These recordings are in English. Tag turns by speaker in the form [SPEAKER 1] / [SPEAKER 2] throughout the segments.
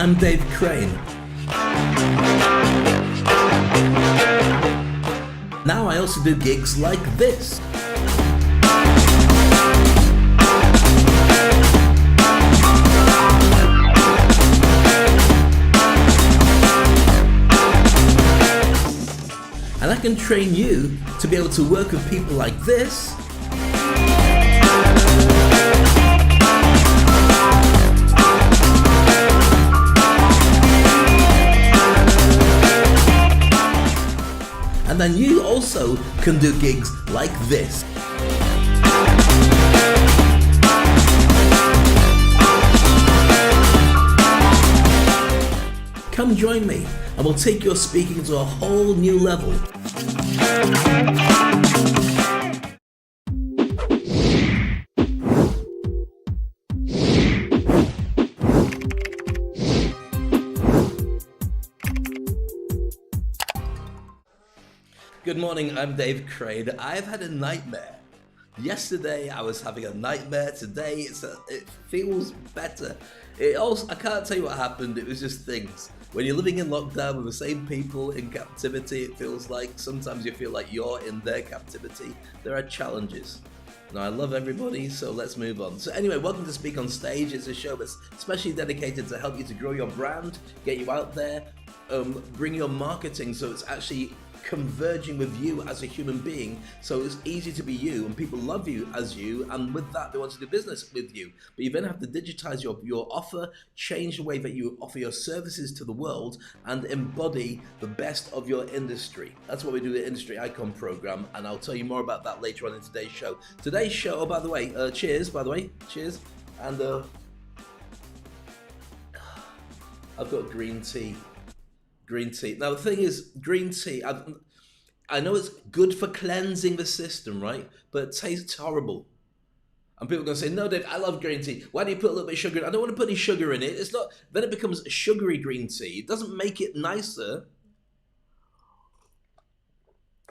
[SPEAKER 1] I'm Dave Crane. Now I also do gigs like this. And I can train you to be able to work with people like this. And then you also can do gigs like this. Come join me and we'll take your speaking to a whole new level. Good morning, I'm Dave Crane. I've had a nightmare. Yesterday I was having a nightmare. Today it feels better. I can't tell you what happened. It was just things. When you're living in lockdown with the same people in captivity, it feels like sometimes you feel like you're in their captivity. There are challenges. Now, I love everybody, so let's move on. So anyway, welcome to Speak on Stage. It's a show that's especially dedicated to help you to grow your brand, get you out there, bring your marketing so it's actually converging with you as a human being, so it's easy to be you and people love you as you, and with that they want to do business with you. But you then have to digitize your offer, change the way that you offer your services to the world, and embody the best of your industry. That's what we do with the Industry Icon program, and I'll tell you more about that later on in today's show. Today's show, oh by the way, cheers, cheers, and I've got green tea. Green tea. Now the thing is, green tea, I know it's good for cleansing the system, right? But it tastes horrible. And people are going to say, no, Dave, I love green tea. Why do you put a little bit of sugar in it? I don't want to put any sugar in it. It's not, then it becomes sugary green tea. It doesn't make it nicer.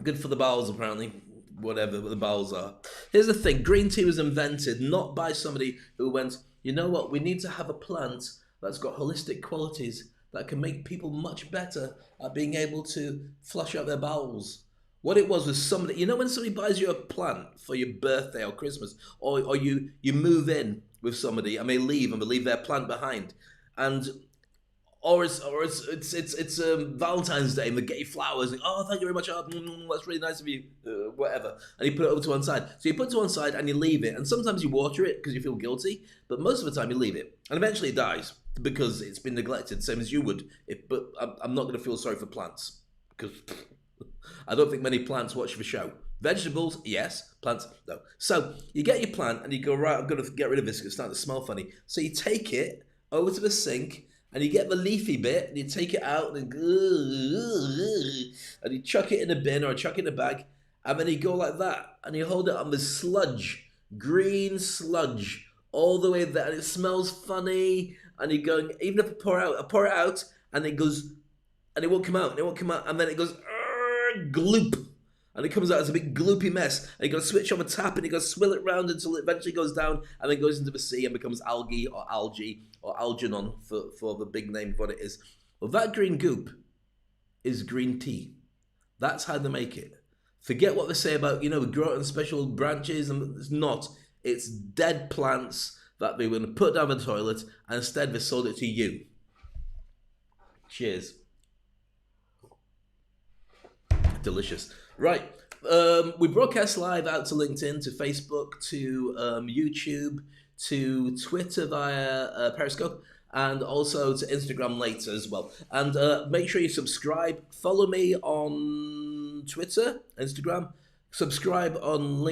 [SPEAKER 1] Good for the bowels, apparently. Whatever the bowels are. Here's the thing. Green tea was invented not by somebody who went, you know what? We need to have a plant that's got holistic qualities that can make people much better at being able to flush out their bowels. What it was somebody, you know when somebody buys you a plant for your birthday or Christmas, or you move in with somebody and they leave their plant behind, and or it's Valentine's Day and they get you flowers, and oh thank you very much, oh, that's really nice of you, whatever, and you put it over to one side. So you put it to one side and you leave it, and sometimes you water it because you feel guilty, but most of the time you leave it, and eventually it dies because it's been neglected, same as you would. But I'm not going to feel sorry for plants because I don't think many plants watch the show. Vegetables, yes. Plants, no. So you get your plant and you go, right, I'm going to get rid of this because it's starting to smell funny. So you take it over to the sink and you get the leafy bit and you take it out and you chuck it in a bin or chuck it in a bag, and then you go like that and you hold it on the sludge, green sludge, all the way there, and it smells funny. And you're going, even if I pour it out, and it goes, and it won't come out, and then it goes, gloop, and it comes out as a big gloopy mess, and you got to switch on the tap, and you got to swill it round until it eventually goes down, and then goes into the sea and becomes algae, or algernon, for the big name of what it is. Well, that green goop is green tea. That's how they make it. Forget what they say about, we grow it on special branches, and it's not. It's dead plants that they were going to put down the toilet, and instead they sold it to you. Cheers. Delicious. Right. We broadcast live out to LinkedIn, to Facebook, to YouTube, to Twitter via Periscope, and also to Instagram later as well. And make sure you subscribe. Follow me on Twitter, Instagram. Subscribe on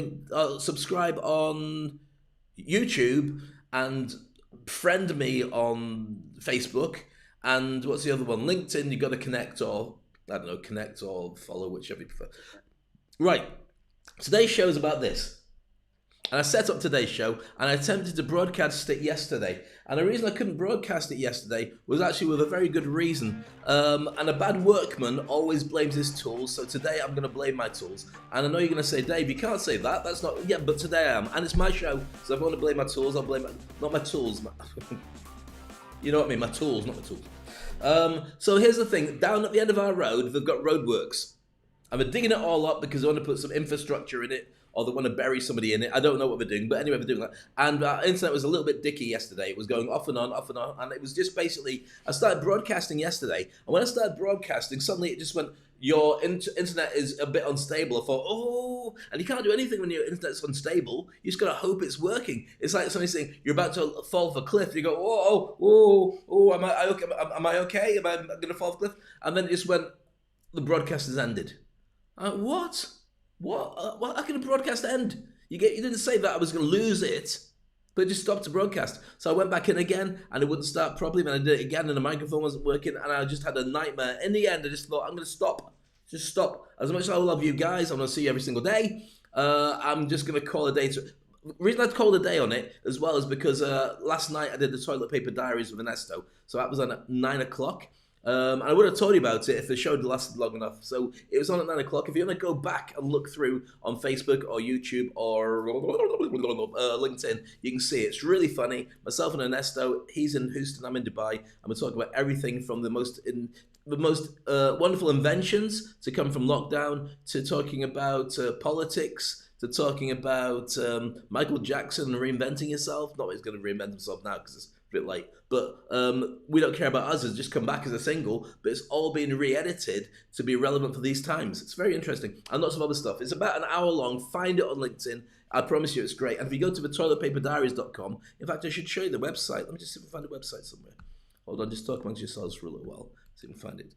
[SPEAKER 1] YouTube, and friend me on Facebook, and what's the other one? LinkedIn. You got to connect or follow, whichever you prefer. Right. Today's show is about this. And I set up today's show and I attempted to broadcast it yesterday. And the reason I couldn't broadcast it yesterday was actually with a very good reason. And a bad workman always blames his tools. So today I'm going to blame my tools. And I know you're going to say, Dave, you can't say that. That's not, yeah, but today I am. And it's my show. So if I want to blame my tools, I'll blame, not my tools. You know what I mean? My tools, not my tools. So here's the thing. Down at the end of our road, they've got roadworks. And they're digging it all up because they want to put some infrastructure in it, or they want to bury somebody in it. I don't know what they're doing, but anyway, they're doing that. And our internet was a little bit dicky yesterday. It was going off and on, and it was just basically, I started broadcasting yesterday, and when I started broadcasting, suddenly it just went, your internet is a bit unstable. I thought, oh, and you can't do anything when your internet's unstable. You just gotta hope it's working. It's like somebody saying you're about to fall off a cliff. You go, oh, am I okay? Am I okay? Am I gonna fall off a cliff? And then it just went, the broadcast has ended. What? What? How can a broadcast end? You didn't say that I was going to lose it, but it just stopped the broadcast. So I went back in again, and it wouldn't start properly. Then I did it again, and the microphone wasn't working, and I just had a nightmare. In the end, I just thought, I'm going to stop. Just stop. As much as I love you guys, I'm going to see you every single day. I'm just going to call a day. The reason I called a day on it as well is because last night I did the toilet paper diaries with Ernesto. So that was on at 9 o'clock. And I would have told you about it if the show had lasted long enough. So it was on at 9 o'clock. If you want to go back and look through on Facebook or YouTube or LinkedIn, you can see it. It's really funny. Myself and Ernesto, he's in Houston, I'm in Dubai, and we're talking about everything from the most wonderful inventions to come from lockdown, to talking about politics, to talking about Michael Jackson reinventing himself. Not that he's going to reinvent himself now because it's a bit late, but we don't care about us. It's just come back as a single, but it's all been re-edited to be relevant for these times. It's very interesting, and lots of other stuff. It's about an hour long. Find it on LinkedIn. I promise you it's great. And if you go to the toiletpaperdiaries.com, in fact, I should show you the website. Let me just see if I find the website somewhere. Hold on, just talk amongst yourselves for a little while. See if you can find it.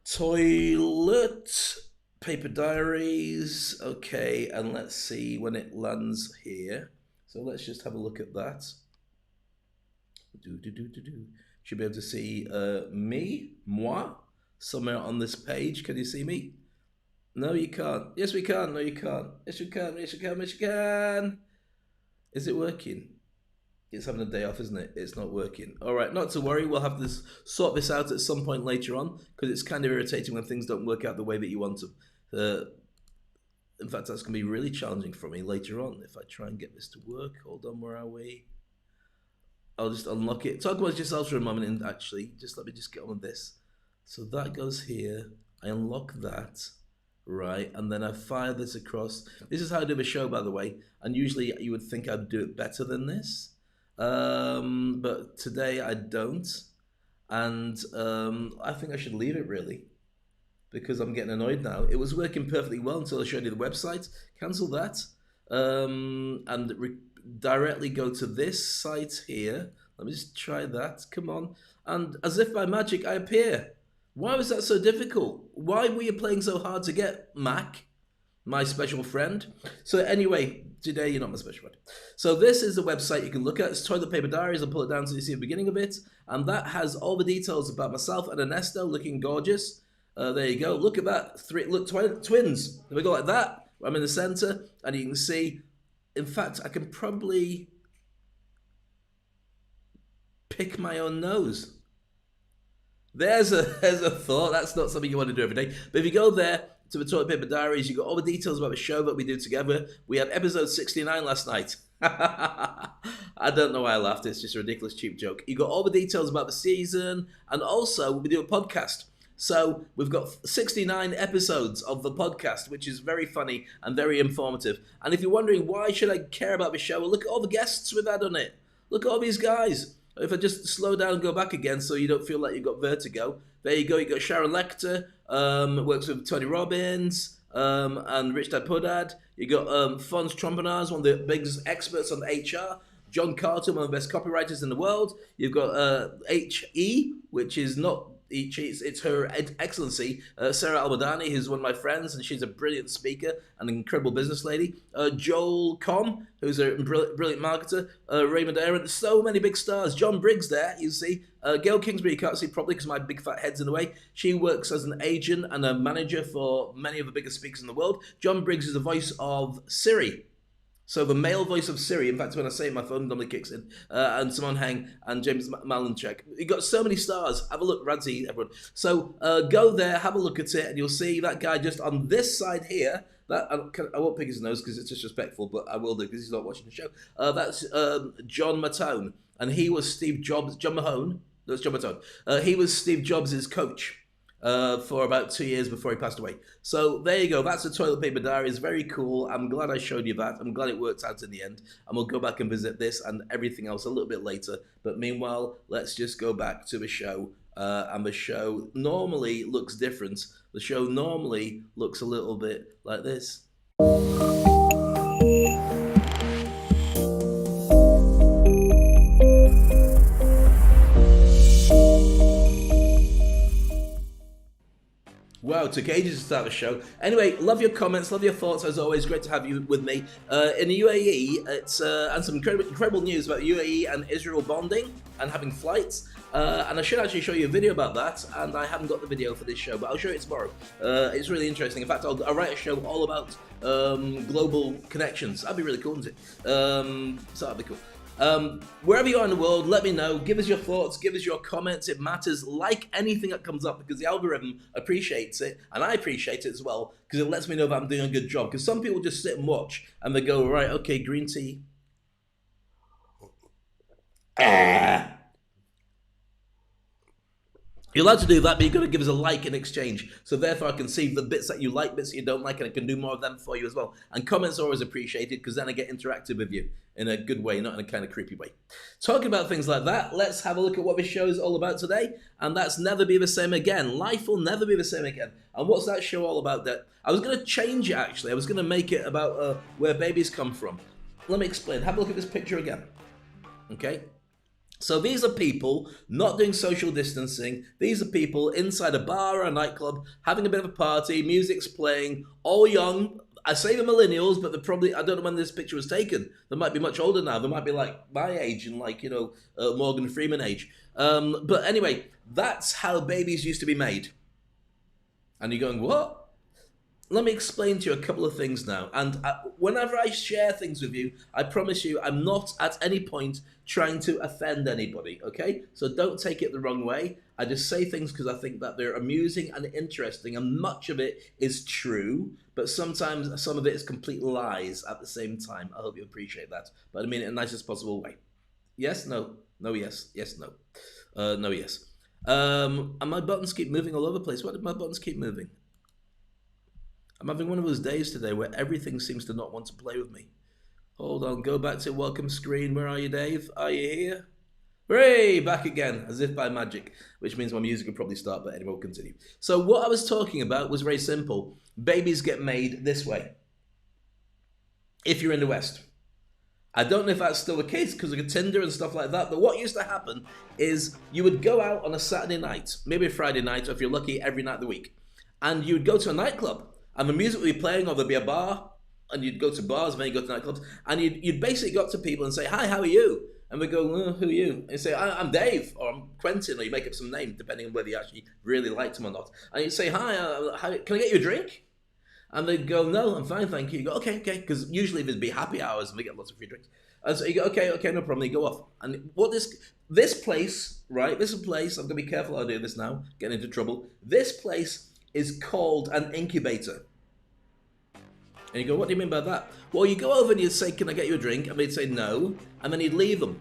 [SPEAKER 1] Toilet Paper Diaries. Okay, and let's see when it lands here. So let's just have a look at that. Should be able to see moi, somewhere on this page. Can you see me? No, you can't. Yes, we can. No, you can't. Yes, you can. Yes, you can. Yes, you can. Is it working? It's having a day off, isn't it? It's not working. All right, not to worry. We'll have to sort this out at some point later on, because it's kind of irritating when things don't work out the way that you want them. In fact, that's going to be really challenging for me later on if I try and get this to work. Hold on, where are we? I'll just unlock it. Talk about yourselves for a moment, and actually, just let me just get on with this. So that goes here. I unlock that, right? And then I fire this across. This is how I do the show, by the way. And usually you would think I'd do it better than this. But today I don't. And I think I should leave it, really, because I'm getting annoyed now. It was working perfectly well until I showed you the website. Cancel that. And directly go to this site here. Let me just try that. Come on. And as if by magic, I appear. Why was that so difficult? Why were you playing so hard to get, Mac, my special friend? So anyway, today you're not my special friend. So this is the website you can look at. It's Toilet Paper Diaries. I'll pull it down so you see the beginning of it. And that has all the details about myself and Ernesto looking gorgeous. There you go. Look at that. Twins. There we go, like that. I'm in the center, and you can see. In fact, I can probably pick my own nose. There's a thought. That's not something you want to do every day. But if you go there to the Toilet Paper Diaries, you got all the details about the show that we do together. We had episode 69 last night. I don't know why I laughed. It's just a ridiculous, cheap joke. You got all the details about the season, and also we do a podcast. So we've got 69 episodes of the podcast, which is very funny and very informative. And if you're wondering why should I care about the show, well, look at all the guests we've had on it. Look at all these guys. If I just slow down and go back again so you don't feel like you've got vertigo. There you go. You got Sharon Lecter, works with Tony Robbins, and Rich Dad Poor Dad. You got Fons Trompenas, one of the biggest experts on HR. John Carter, one of the best copywriters in the world. You've got H.E., which is not it's Her Excellency, Sarah Al-Madani, who's one of my friends, and she's a brilliant speaker and an incredible business lady. Joel Comm, who's a brilliant marketer. Raymond Aaron, so many big stars. John Briggs there, you see. Gail Kingsbury, you can't see properly because my big fat head's in the way. She works as an agent and a manager for many of the biggest speakers in the world. John Briggs is the voice of Siri. So the male voice of Siri, in fact, when I say it, my phone normally kicks in, and Simon Heng and James Malinchek. You've got so many stars. Have a look, Radzi, everyone. So go there, have a look at it, and you'll see that guy just on this side here. I won't pick his nose because it's disrespectful, but I will do because he's not watching the show. That's John Matone, and he was Steve Jobs. John Mahone. That's John Matone. He was Steve Jobs' coach for about 2 years before he passed away. So there you go. That's the toilet paper diary. It's very cool. I'm glad I showed you that. I'm glad it worked out in the end. And we'll go back and visit this and everything else a little bit later. But meanwhile, let's just go back to the show. And the show normally looks different. The show normally looks a little bit like this. Wow, it took ages to start the show. Anyway, love your comments, love your thoughts, as always. Great to have you with me. In the UAE, it's and some incredible news about UAE and Israel bonding and having flights. And I should actually show you a video about that, and I haven't got the video for this show, but I'll show it tomorrow. It's really interesting. In fact, I'll write a show all about global connections. That'd be really cool, wouldn't it? So that'd be cool. Wherever you are in the world, let me know. Give us your thoughts, give us your comments. It matters. Like anything that comes up, because the algorithm appreciates it, and I appreciate it as well, because it lets me know that I'm doing a good job. Because some people just sit and watch, and they go, right, okay, green tea. You're allowed to do that, but you've got to give us a like in exchange. So therefore I can see the bits that you like, bits that you don't like, and I can do more of them for you as well. And comments are always appreciated, because then I get interactive with you in a good way, not in a kind of creepy way. Talking about things like that, let's have a look at what this show is all about today. And that's Never Be the Same Again. Life will never be the same again. And what's that show all about? That I was going to change it, actually. I was going to make it about where babies come from. Let me explain. Have a look at this picture again. Okay? So these are people not doing social distancing. These are people inside a bar or a nightclub having a bit of a party, music's playing, all young. I say the millennials, but they're probably, I don't know when this picture was taken. They might be much older now. They might be like my age and like, Morgan Freeman age. But anyway, that's how babies used to be made. And you're going, what? Let me explain to you a couple of things now. And whenever I share things with you, I promise you I'm not at any point trying to offend anybody, okay? So don't take it the wrong way. I just say things because I think that they're amusing and interesting, and much of it is true, but sometimes some of it is complete lies at the same time. I hope you appreciate that. But I mean it in the nicest possible way. Yes, no, no, yes, yes, no. No, yes. And my buttons keep moving all over the place. Why did my buttons keep moving? I'm having one of those days today where everything seems to not want to play with me. Hold on, go back to welcome screen. Where are you, Dave? Are you here? Hooray! Back again, as if by magic, which means my music will probably start, but anyway, we'll continue. So what I was talking about was very simple. Babies get made this way, if you're in the West. I don't know if that's still the case because of Tinder and stuff like that, but what used to happen is you would go out on a Saturday night, maybe a Friday night, or if you're lucky, every night of the week, and you would go to a nightclub. And the music would be playing, or there'd be a bar, and you'd go to bars, and then you'd go to nightclubs, and you'd basically go up to people and say, hi, how are you? And they go, who are you? And you say, I'm Dave, or I'm Quentin, or you make up some name, depending on whether you actually really liked them or not. And you'd say, hi, can I get you a drink? And they'd go, no, I'm fine, thank you. You go, okay, because usually there'd be happy hours, and we get lots of free drinks. And so you go, okay, no problem, you go off. And what this place, right, this is a place, I'm going to be careful how I do this now, getting into trouble. This place is called an incubator. And you go, what do you mean by that? Well, you go over and you'd say, can I get you a drink? And they'd say no, and then you'd leave them.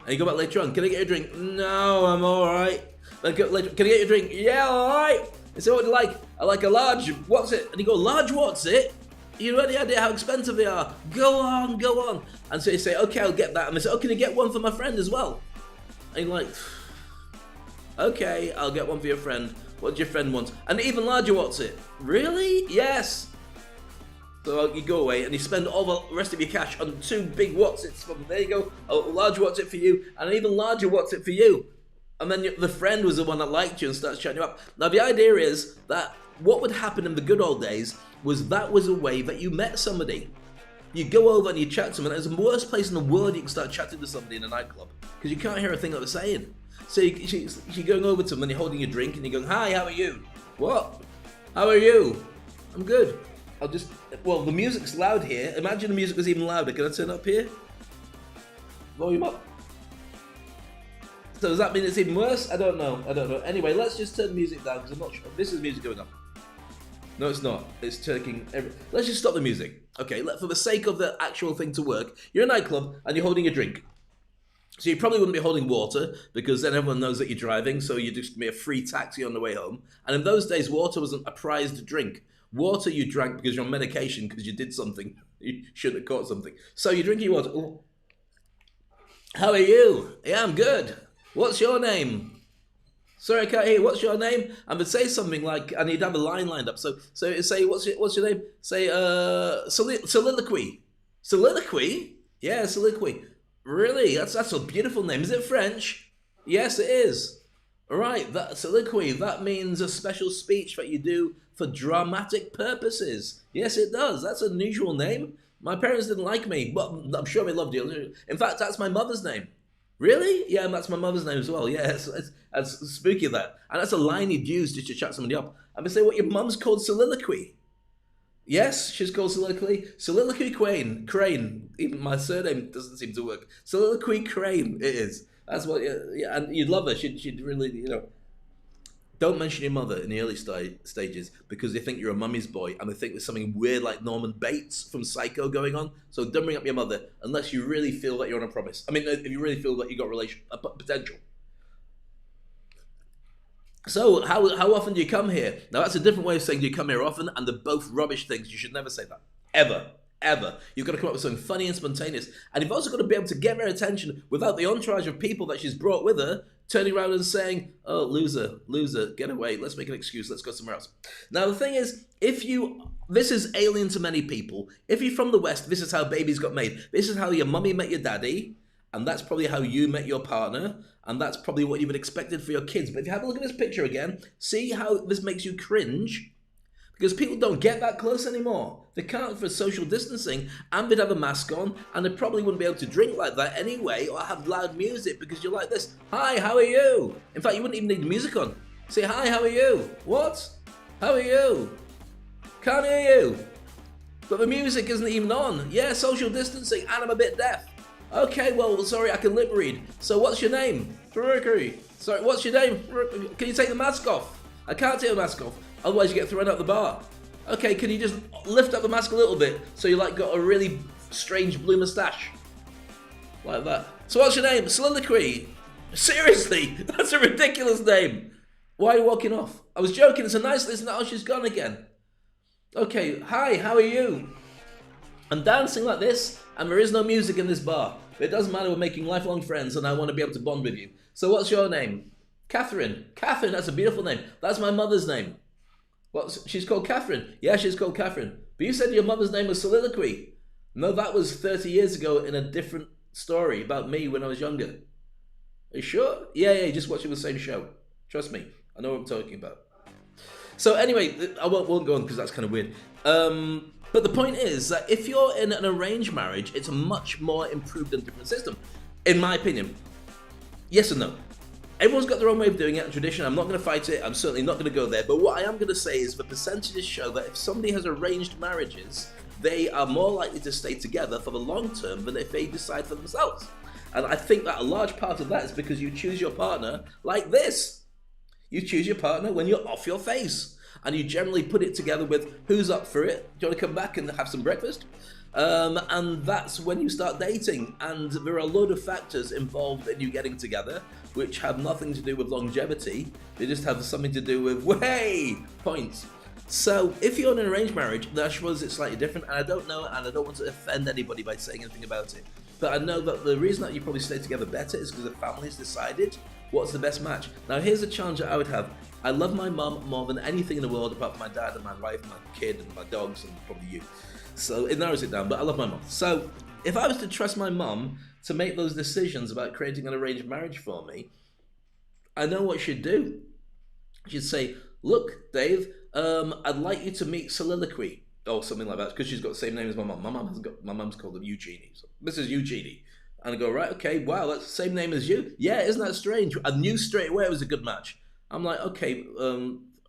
[SPEAKER 1] And you go back later on, can I get you a drink? No, I'm all right. Then go later, can I get you a drink? Yeah, all right. And say, what do you like? I like a large, what's it? And you go, large, what's it? You have any idea how expensive they are? Go on, go on. And so you say, okay, I'll get that. And they say, oh, can you get one for my friend as well? And you're like, okay, I'll get one for your friend. What does your friend want? And even larger, what's it? Really? Yes. So you go away and you spend all the rest of your cash on 2 big what's-its from there you go, a large what's-it for you, and an even larger what's-it for you. And then the friend was the one that liked you and starts chatting you up. Now the idea is that what would happen in the good old days was that was a way that you met somebody. You go over and you chat to them, and it's the worst place in the world you can start chatting to somebody in a nightclub, because you can't hear a thing that they're saying. So you're going over to them and you're holding your drink and you're going, hi, how are you? What? How are you? I'm good. Well, the music's loud here. Imagine the music was even louder. Can I turn up here? Volume up. So does that mean it's even worse? I don't know. Anyway, let's just turn the music down because I'm not sure. This is music going up. No, it's not. It's taking Let's just stop the music. Okay, for the sake of the actual thing to work, you're in a nightclub and you're holding a drink. So you probably wouldn't be holding water because then everyone knows that you're driving, so you'd just be a free taxi on the way home. And in those days, water wasn't a prized drink. Water you drank because you're on medication because you did something. You shouldn't have caught something. So you're drinking water. Ooh. How are you? Yeah, I'm good. What's your name? Sorry, I can't hear you. What's your name? And would say something like, and you'd have a line lined up. So say, what's your name? Say, soliloquy. Soliloquy? Yeah, soliloquy. Really? That's a beautiful name. Is it French? Yes, it is. All right, that soliloquy, that means a special speech that you do for dramatic purposes. Yes, it does. That's an unusual name. My parents didn't like me, but I'm sure they loved you. In fact, that's my mother's name. Really? Yeah, and that's my mother's name as well. Yeah, it's spooky, that. And that's a line you'd use just to chat somebody up. And they say, what, your mum's called soliloquy? Yes, she's called soliloquy. Soliloquy Crane. Even my surname doesn't seem to work. Soliloquy Crane, it is. That's what, yeah, and you'd love her. She'd really, Don't mention your mother in the early stages because they think you're a mummy's boy and they think there's something weird like Norman Bates from Psycho going on. So don't bring up your mother unless you really feel that you're on a promise. I mean, if you really feel that you got potential. So how often do you come here? Now that's a different way of saying do you come here often, and they're both rubbish things. You should never say that. Ever. You've got to come up with something funny and spontaneous. And you've also got to be able to get her attention without the entourage of people that she's brought with her turning around and saying, oh, loser, get away. Let's make an excuse. Let's go somewhere else. Now, the thing is, this is alien to many people. If you're from the West, this is how babies got made. This is how your mummy met your daddy. And that's probably how you met your partner. And that's probably what you would expected for your kids. But if you have a look at this picture again, see how this makes you cringe? Because people don't get that close anymore. They can't for social distancing, and they'd have a mask on, and they probably wouldn't be able to drink like that anyway, or have loud music, because you're like this. Hi, how are you? In fact, you wouldn't even need the music on. Say, hi, how are you? What? How are you? Can't hear you. But the music isn't even on. Yeah, social distancing, and I'm a bit deaf. Okay, well, sorry, I can lip read. So what's your name? Sorry, what's your name? Can you take the mask off? I can't take the mask off. Otherwise you get thrown out the bar. Okay, can you just lift up the mask a little bit so you got a really strange blue moustache? Like that. So what's your name? Soliloquy. Seriously, that's a ridiculous name. Why are you walking off? I was joking, it's a nice listen. Oh, she's gone again. Okay, hi, how are you? I'm dancing like this, and there is no music in this bar. But it doesn't matter, we're making lifelong friends, and I want to be able to bond with you. So what's your name? Catherine. Catherine, that's a beautiful name. That's my mother's name. She's called Catherine. Yeah, she's called Catherine. But you said your mother's name was Soliloquy. No, that was 30 years ago in a different story about me when I was younger. Are you sure? Yeah, just watching the same show. Trust me, I know what I'm talking about. So anyway, I won't go on because that's kind of weird. But the point is that if you're in an arranged marriage, it's a much more improved and different system, in my opinion. Yes and no. Everyone's got their own way of doing it and tradition. I'm not going to fight it. I'm certainly not going to go there. But what I am going to say is the percentages show that if somebody has arranged marriages, they are more likely to stay together for the long term than if they decide for themselves. And I think that a large part of that is because you choose your partner like this. You choose your partner when you're off your face. And you generally put it together with who's up for it. Do you want to come back and have some breakfast? And that's when you start dating. And there are a load of factors involved in you getting together, which have nothing to do with longevity. They just have something to do with, points. So if you're in an arranged marriage, then I suppose it's slightly different. And I don't know, and I don't want to offend anybody by saying anything about it. But I know that the reason that you probably stay together better is because the family's decided what's the best match. Now here's a challenge that I would have. I love my mum more than anything in the world apart from my dad and my wife, my kid and my dogs and probably you. So it narrows it down, but I love my mum. So if I was to trust my mum to make those decisions about creating an arranged marriage for me, I know what she'd do. She'd say, look, Dave, I'd like you to meet Soliloquy or something like that, because she's got the same name as my mum. My mum's called her Eugenie. So this is Eugenie. And I go, right, okay, wow, that's the same name as you? Yeah, isn't that strange? I knew straight away it was a good match. I'm like, okay,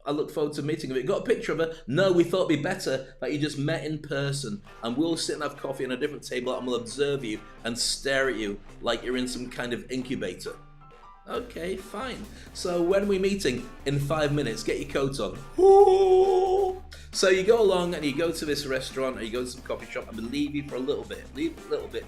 [SPEAKER 1] I look forward to meeting her. Got a picture of her? No, we thought it'd be better that you just met in person and we'll sit and have coffee on a different table and we'll observe you and stare at you like you're in some kind of incubator. Okay, fine. So when are we meeting? In 5 minutes. Get your coat on. Ooh. So you go along and you go to this restaurant or you go to some coffee shop and they leave you for a little bit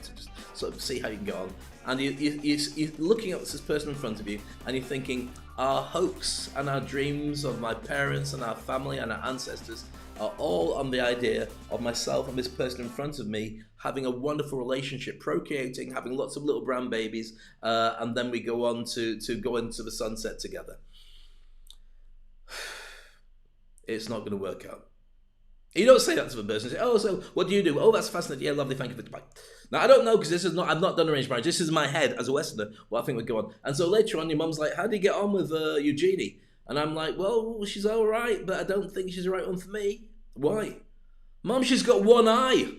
[SPEAKER 1] to just sort of see how you can get on. And you're looking at this person in front of you and you're thinking, our hopes and our dreams of my parents and our family and our ancestors are all on the idea of myself and this person in front of me having a wonderful relationship, procreating, having lots of little brown babies, and then we go on to go into the sunset together. It's not going to work out. You don't say that to the person. You say, oh, so what do you do? Oh, that's fascinating. Yeah, lovely. Thank you for the bye. Now, I don't know because I've not done arranged marriage. This is my head as a Westerner, what I think would go on. And so later on, your mum's like, how do you get on with Eugenie? And I'm like, well, she's all right, but I don't think she's the right one for me. Why? Mum, she's got one eye.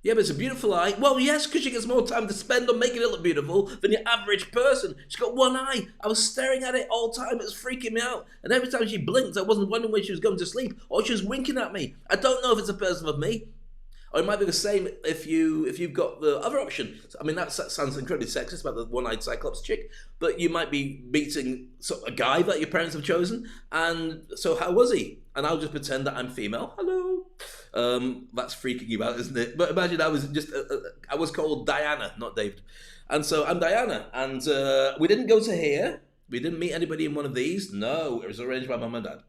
[SPEAKER 1] Yeah, but it's a beautiful eye. Well, yes, because she gets more time to spend on making it look beautiful than your average person. She's got one eye. I was staring at it all the time. It was freaking me out. And every time she blinked, I wasn't wondering when she was going to sleep or she was winking at me. I don't know if it's a person with me. Or it might be the same if you've got the other option. I mean, that sounds incredibly sexist about the one-eyed Cyclops chick, but you might be meeting a guy that your parents have chosen, and so how was he? And I'll just pretend that I'm female. Hello. That's freaking you out, isn't it? But imagine I was called Diana, not David. And so I'm Diana, and we didn't go to here. We didn't meet anybody in one of these. No, it was arranged by mum and dad.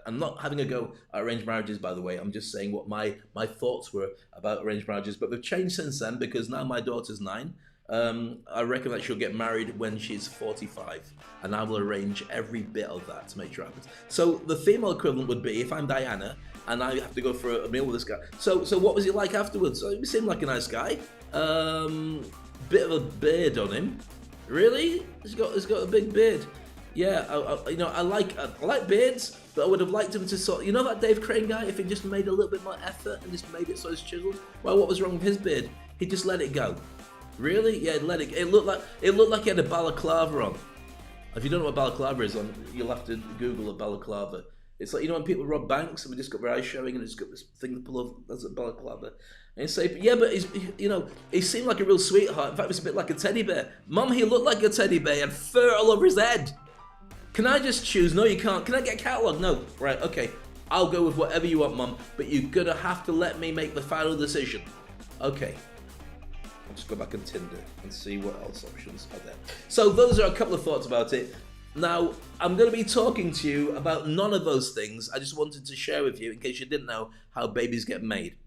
[SPEAKER 1] I'm not having a go at arranged marriages, by the way. I'm just saying what my thoughts were about arranged marriages. But they've changed since then because now my daughter's 9. I reckon that she'll get married when she's 45. And I will arrange every bit of that to make sure it happens. So the female equivalent would be if I'm Diana and I have to go for a meal with this guy. So what was he like afterwards? So he seemed like a nice guy. Bit of a beard on him. Really? He's got a big beard. Yeah, I like beards, but I would have liked him to that Dave Crane guy, if he just made a little bit more effort and just made it so it's chiseled. Well, what was wrong with his beard? He just let it go. Really? Yeah, it looked like he had a balaclava on. If you don't know what balaclava is on, you'll have to Google a balaclava. It's like, when people rob banks and they just got their eyes showing and it's got this thing to pull off, that's a balaclava. And you say, yeah, but he seemed like a real sweetheart. In fact, it was a bit like a teddy bear. Mum, he looked like a teddy bear and fur all over his head. Can I just choose? No, you can't. Can I get a catalogue? No. Right, okay. I'll go with whatever you want, Mum, but you're gonna have to let me make the final decision. Okay. I'll just go back on Tinder and see what else options are there. So those are a couple of thoughts about it. Now, I'm going to be talking to you about none of those things. I just wanted to share with you, in case you didn't know, how babies get made.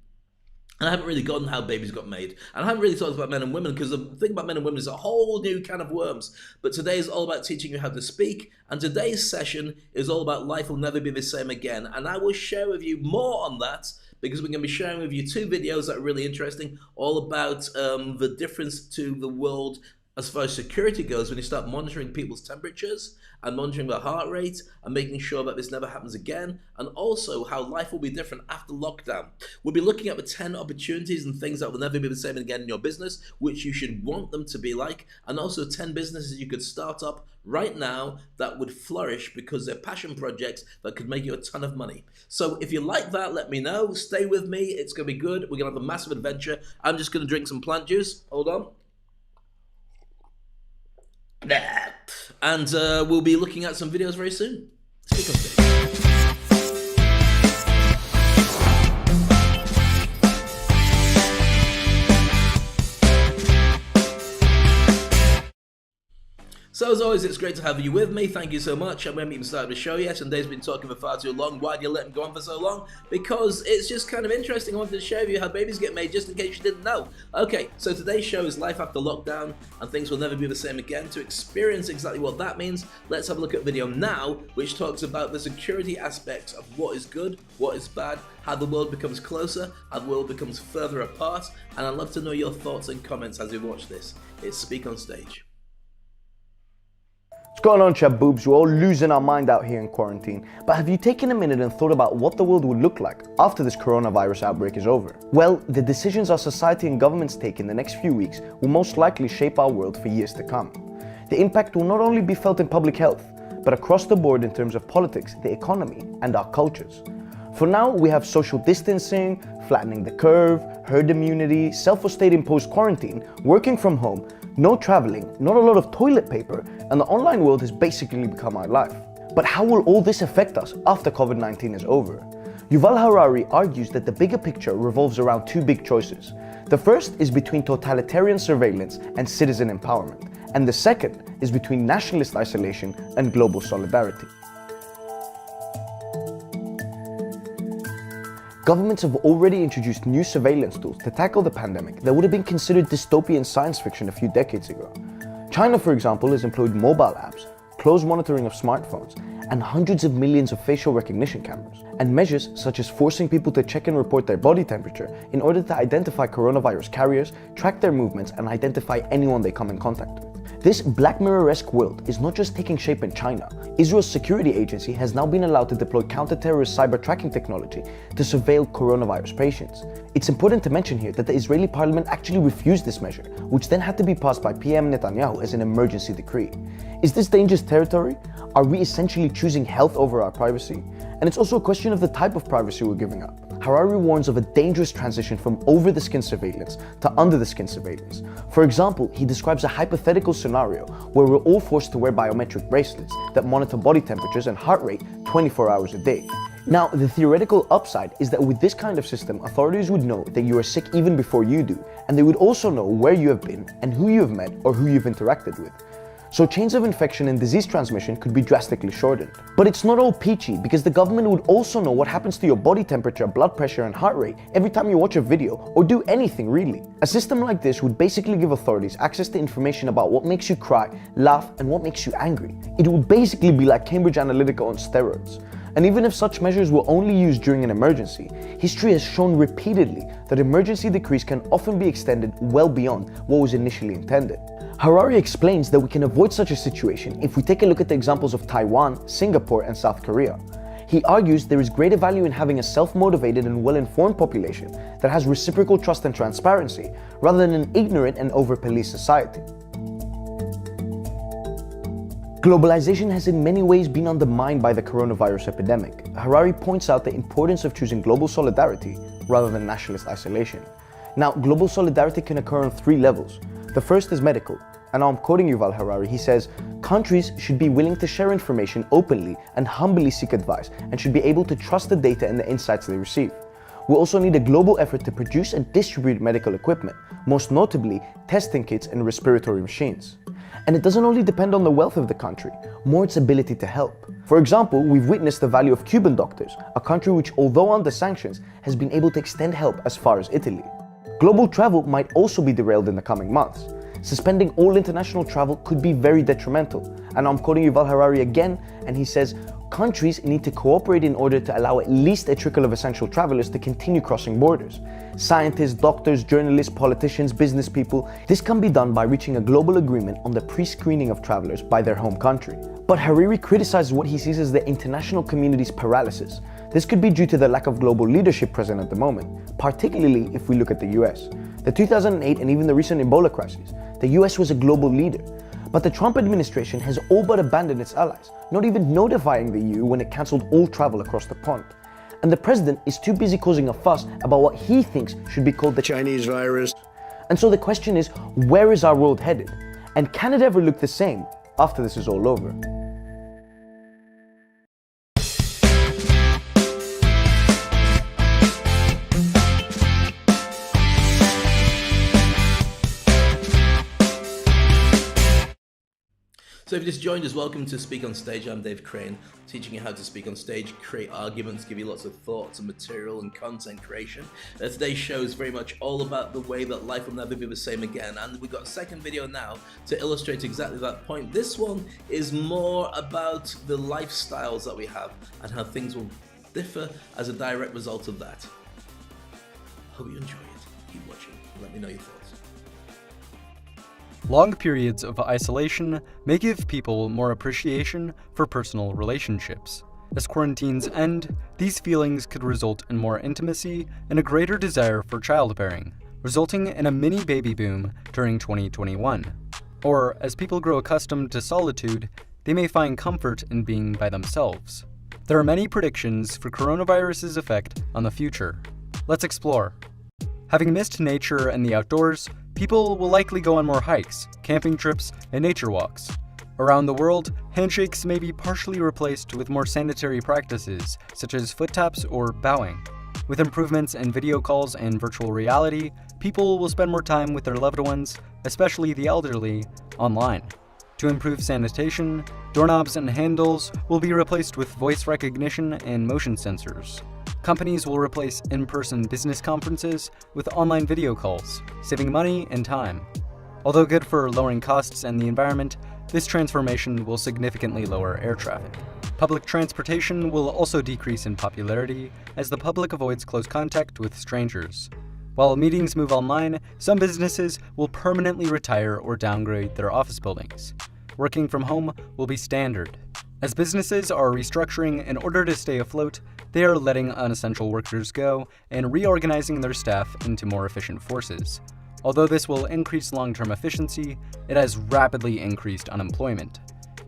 [SPEAKER 1] And I haven't really gotten how babies got made. And I haven't really talked about men and women, because the thing about men and women is a whole new can of worms. But today is all about teaching you how to speak. And today's session is all about life will never be the same again. And I will share with you more on that, because we're going to be sharing with you 2 videos that are really interesting, all about the difference to the world as far as security goes when you start monitoring people's temperatures and monitoring their heart rate and making sure that this never happens again, and also how life will be different after lockdown. We'll be looking at the 10 opportunities and things that will never be the same again in your business, which you should want them to be like, and also 10 businesses you could start up right now that would flourish because they're passion projects that could make you a ton of money. So if you like that, let me know. Stay with me. It's going to be good. We're going to have a massive adventure. I'm just going to drink some plant juice. Hold on. And we'll be looking at some videos very soon. SpeakOnstage. So as always, it's great to have you with me. Thank you so much. I haven't even started the show yet, and Dave's been talking for far too long. Why do you let him go on for so long? Because it's just kind of interesting. I wanted to show you how babies get made, just in case you didn't know. Okay, so today's show is life after lockdown, and things will never be the same again. To experience exactly what that means, let's have a look at a video now, which talks about the security aspects of what is good, what is bad, how the world becomes closer, how the world becomes further apart, and I'd love to know your thoughts and comments as you watch this. It's SpeakOnstage.
[SPEAKER 2] What's going on, chat boobs? We're all losing our mind out here in quarantine. But have you taken a minute and thought about what the world would look like after this coronavirus outbreak is over? Well, the decisions our society and governments take in the next few weeks will most likely shape our world for years to come. The impact will not only be felt in public health, but across the board in terms of politics, the economy, and our cultures. For now, we have social distancing, flattening the curve, herd immunity, self or state-imposed quarantine, working from home, no traveling, not a lot of toilet paper, and the online world has basically become our life. But how will all this affect us after COVID-19 is over? Yuval Harari argues that the bigger picture revolves around two big choices. The first is between totalitarian surveillance and citizen empowerment, and the second is between nationalist isolation and global solidarity. Governments have already introduced new surveillance tools to tackle the pandemic that would have been considered dystopian science fiction a few decades ago. China, for example, has employed mobile apps, close monitoring of smartphones, and hundreds of millions of facial recognition cameras, and measures such as forcing people to check and report their body temperature in order to identify coronavirus carriers, track their movements, and identify anyone they come in contact with. This Black Mirror-esque world is not just taking shape in China. Israel's security agency has now been allowed to deploy counter-terrorist cyber tracking technology to surveil coronavirus patients. It's important to mention here that the Israeli parliament actually refused this measure, which then had to be passed by PM Netanyahu as an emergency decree. Is this dangerous territory? Are we essentially choosing health over our privacy? And it's also a question of the type of privacy we're giving up. Harari warns of a dangerous transition from over-the-skin surveillance to under-the-skin surveillance. For example, he describes a hypothetical scenario where we're all forced to wear biometric bracelets that monitor body temperatures and heart rate 24 hours a day. Now, the theoretical upside is that with this kind of system, authorities would know that you are sick even before you do, and they would also know where you have been and who you have met or who you've interacted with. So chains of infection and disease transmission could be drastically shortened. But it's not all peachy, because the government would also know what happens to your body temperature, blood pressure, and heart rate every time you watch a video or do anything really. A system like this would basically give authorities access to information about what makes you cry, laugh, and what makes you angry. It would basically be like Cambridge Analytica on steroids. And even if such measures were only used during an emergency, history has shown repeatedly that emergency decrees can often be extended well beyond what was initially intended. Harari explains that we can avoid such a situation if we take a look at the examples of Taiwan, Singapore, and South Korea. He argues there is greater value in having a self-motivated and well-informed population that has reciprocal trust and transparency, rather than an ignorant and over-policed society. Globalization has in many ways been undermined by the coronavirus epidemic. Harari points out the importance of choosing global solidarity rather than nationalist isolation. Now, global solidarity can occur on three levels. The first is medical, and I'm quoting Yuval Harari. He says, countries should be willing to share information openly and humbly seek advice, and should be able to trust the data and the insights they receive. We also need a global effort to produce and distribute medical equipment, most notably testing kits and respiratory machines. And it doesn't only depend on the wealth of the country, more its ability to help. For example, we've witnessed the value of Cuban doctors, a country which, although under sanctions, has been able to extend help as far as Italy. Global travel might also be derailed in the coming months. Suspending all international travel could be very detrimental. And I'm quoting Yuval Harari again, and he says, countries need to cooperate in order to allow at least a trickle of essential travelers to continue crossing borders. Scientists, doctors, journalists, politicians, business people. This can be done by reaching a global agreement on the pre-screening of travelers by their home country. But Hariri criticizes what he sees as the international community's paralysis. This could be due to the lack of global leadership present at the moment, particularly if we look at the US. The 2008 and even the recent Ebola crisis, the US was a global leader. But the Trump administration has all but abandoned its allies, not even notifying the EU when it cancelled all travel across the pond. And the president is too busy causing a fuss about what he thinks should be called the Chinese virus. And so the question is, where is our world headed? And can it ever look the same after this is all over?
[SPEAKER 1] So if you just joined us, welcome to Speak on Stage. I'm Dave Crane, teaching you how to speak on stage, create arguments, give you lots of thoughts and material and content creation. Today's show is very much all about the way that life will never be the same again, and we've got a second video now to illustrate exactly that point. This one is more about the lifestyles that we have and how things will differ as a direct result of that. Hope you enjoy it. Keep watching. Let me know your thoughts.
[SPEAKER 3] Long periods of isolation may give people more appreciation for personal relationships. As quarantines end, these feelings could result in more intimacy and a greater desire for childbearing, resulting in a mini baby boom during 2021. Or, as people grow accustomed to solitude, they may find comfort in being by themselves. There are many predictions for coronavirus's effect on the future. Let's explore. Having missed nature and the outdoors, people will likely go on more hikes, camping trips, and nature walks. Around the world, handshakes may be partially replaced with more sanitary practices, such as foot taps or bowing. With improvements in video calls and virtual reality, people will spend more time with their loved ones, especially the elderly, online. To improve sanitation, doorknobs and handles will be replaced with voice recognition and motion sensors. Companies will replace in-person business conferences with online video calls, saving money and time. Although good for lowering costs and the environment, this transformation will significantly lower air traffic. Public transportation will also decrease in popularity as the public avoids close contact with strangers. While meetings move online, some businesses will permanently retire or downgrade their office buildings. Working from home will be standard. As businesses are restructuring in order to stay afloat, they are letting unessential workers go and reorganizing their staff into more efficient forces. Although this will increase long-term efficiency, it has rapidly increased unemployment.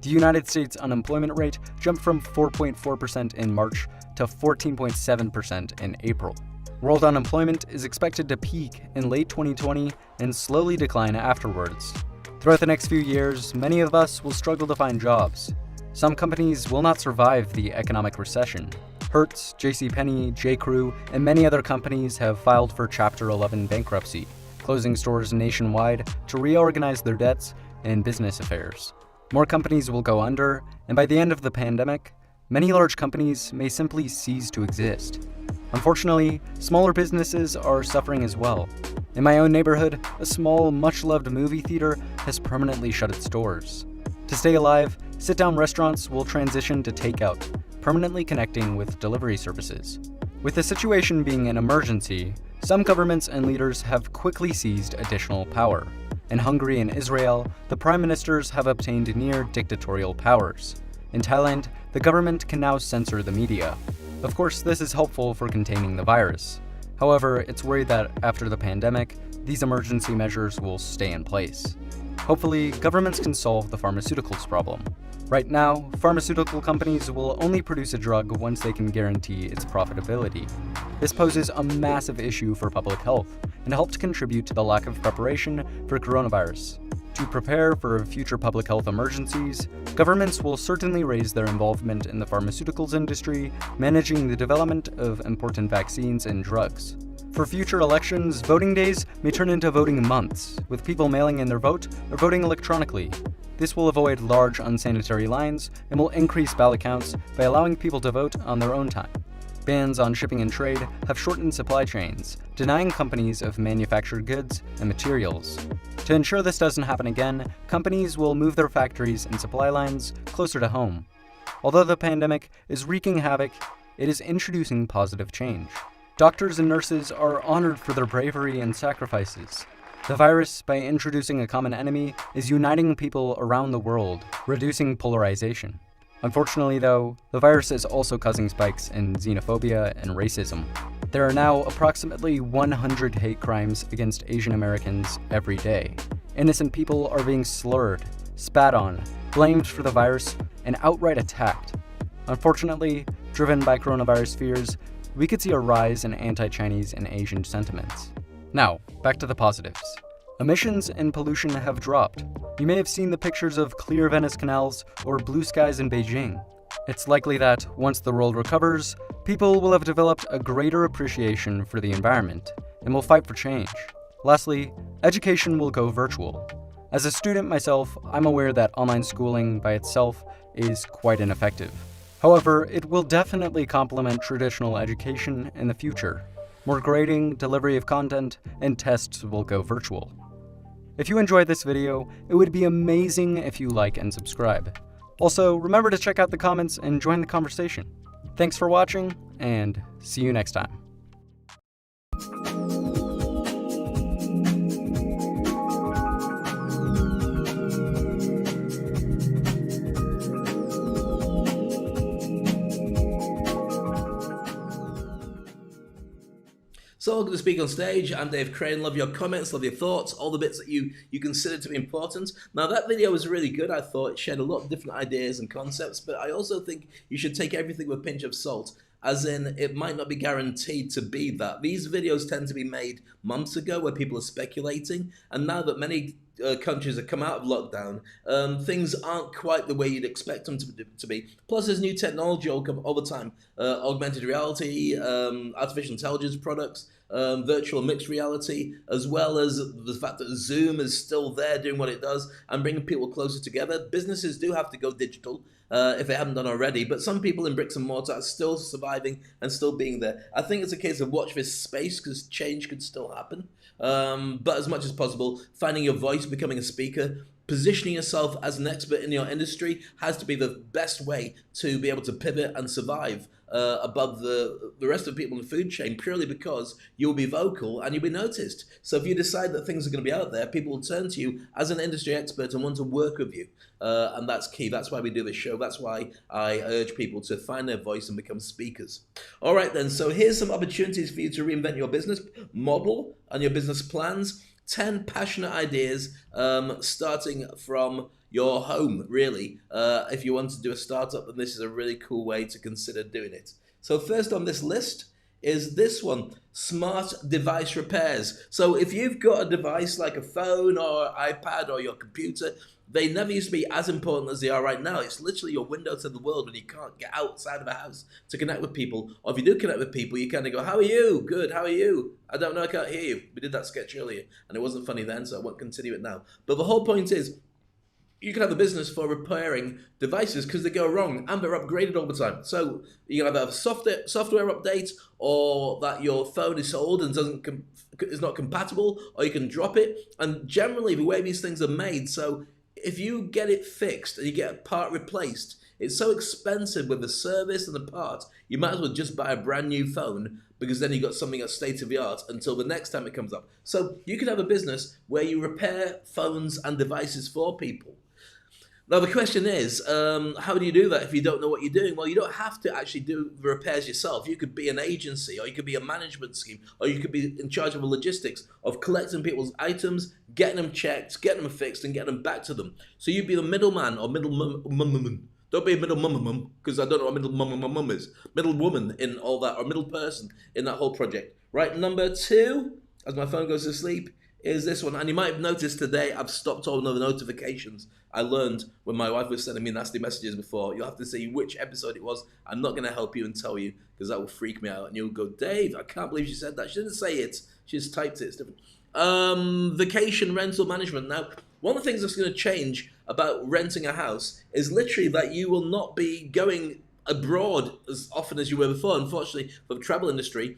[SPEAKER 3] The United States unemployment rate jumped from 4.4% in March to 14.7% in April. World unemployment is expected to peak in late 2020 and slowly decline afterwards. Throughout the next few years, many of us will struggle to find jobs. Some companies will not survive the economic recession. Hertz, JCPenney, J.Crew, and many other companies have filed for Chapter 11 bankruptcy, closing stores nationwide to reorganize their debts and business affairs. More companies will go under, and by the end of the pandemic, many large companies may simply cease to exist. Unfortunately, smaller businesses are suffering as well. In my own neighborhood, a small, much-loved movie theater has permanently shut its doors. To stay alive, sit-down restaurants will transition to takeout, permanently connecting with delivery services. With the situation being an emergency, some governments and leaders have quickly seized additional power. In Hungary and Israel, the prime ministers have obtained near dictatorial powers. In Thailand, the government can now censor the media. Of course, this is helpful for containing the virus. However, it's worried that after the pandemic, these emergency measures will stay in place. Hopefully, governments can solve the pharmaceuticals problem. Right now, pharmaceutical companies will only produce a drug once they can guarantee its profitability. This poses a massive issue for public health and helped contribute to the lack of preparation for coronavirus. To prepare for future public health emergencies, governments will certainly raise their involvement in the pharmaceuticals industry, managing the development of important vaccines and drugs. For future elections, voting days may turn into voting months, with people mailing in their vote or voting electronically. This will avoid large unsanitary lines and will increase ballot counts by allowing people to vote on their own time. Bans on shipping and trade have shortened supply chains, denying companies of manufactured goods and materials. To ensure this doesn't happen again, companies will move their factories and supply lines closer to home. Although the pandemic is wreaking havoc, it is introducing positive change. Doctors and nurses are honored for their bravery and sacrifices. The virus, by introducing a common enemy, is uniting people around the world, reducing polarization. Unfortunately, though, the virus is also causing spikes in xenophobia and racism. There are now approximately 100 hate crimes against Asian Americans every day. Innocent people are being slurred, spat on, blamed for the virus, and outright attacked. Unfortunately, driven by coronavirus fears, we could see a rise in anti-Chinese and Asian sentiments. Now, back to the positives. Emissions and pollution have dropped. You may have seen the pictures of clear Venice canals or blue skies in Beijing. It's likely that, once the world recovers, people will have developed a greater appreciation for the environment and will fight for change. Lastly, education will go virtual. As a student myself, I'm aware that online schooling by itself is quite ineffective. However, it will definitely complement traditional education in the future. More grading, delivery of content, and tests will go virtual. If you enjoyed this video, it would be amazing if you like and subscribe. Also, remember to check out the comments and join the conversation. Thanks for watching, and see you next time.
[SPEAKER 1] So welcome to Speak on Stage. I'm Dave Crane. Love your comments, love your thoughts, all the bits that you consider to be important. Now that video was really good. I thought it shared a lot of different ideas and concepts, but I also think you should take everything with a pinch of salt, as in it might not be guaranteed to be that. These videos tend to be made months ago where people are speculating, and now that many countries have come out of lockdown, things aren't quite the way you'd expect them to be. Plus, there's new technology all the time, augmented reality, artificial intelligence products, virtual mixed reality, as well as the fact that Zoom is still there doing what it does and bringing people closer together. Businesses do have to go digital if they haven't done already, but some people in bricks and mortar are still surviving and still being there. I think it's a case of watch this space because change could still happen. But as much as possible, finding your voice, becoming a speaker, positioning yourself as an expert in your industry has to be the best way to be able to pivot and survive above the rest of the people in the food chain, purely because you'll be vocal and you'll be noticed. So if you decide that things are going to be out there, people will turn to you as an industry expert and want to work with you. And that's key. That's why we do this show. That's why I urge people to find their voice and become speakers. All right, then. So here's some opportunities for you to reinvent your business model and your business plans. 10 passionate ideas starting from your home, really. If you want to do a startup, then this is a really cool way to consider doing it. So first on this list is this one, smart device repairs. So if you've got a device like a phone or iPad or your computer, they never used to be as important as they are right now. It's literally your window to the world when you can't get outside of a house to connect with people. Or if you do connect with people, you kind of go, how are you? Good, how are you? I don't know, I can't hear you. We did that sketch earlier, and it wasn't funny then, so I won't continue it now. But the whole point is, you can have a business for repairing devices because they go wrong and they're upgraded all the time. So you can have a software update, or that your phone is old and is not compatible, or you can drop it. And generally, the way these things are made, so if you get it fixed and you get a part replaced, it's so expensive with the service and the parts, you might as well just buy a brand new phone, because then you got something that's state of the art until the next time it comes up. So you can have a business where you repair phones and devices for people. Now the question is, how do you do that if you don't know what you're doing? Well, you don't have to actually do the repairs yourself. You could be an agency, or you could be a management scheme, or you could be in charge of the logistics of collecting people's items, getting them checked, getting them fixed, and getting them back to them. So you'd be the middleman or middle mum. Don't be a middle mum, because I don't know what middle mum is. Middle woman in all that, or middle person in that whole project. Right, number 2, as my phone goes to sleep, is this one. And you might have noticed today I've stopped all the notifications. I learned when my wife was sending me nasty messages before. You'll have to see which episode it was. I'm not going to help you and tell you, because that will freak me out. And you'll go, Dave, I can't believe she said that. She didn't say it. She just typed it. It's different. Vacation rental management. Now, one of the things that's going to change about renting a house is literally that you will not be going abroad as often as you were before. Unfortunately, for the travel industry,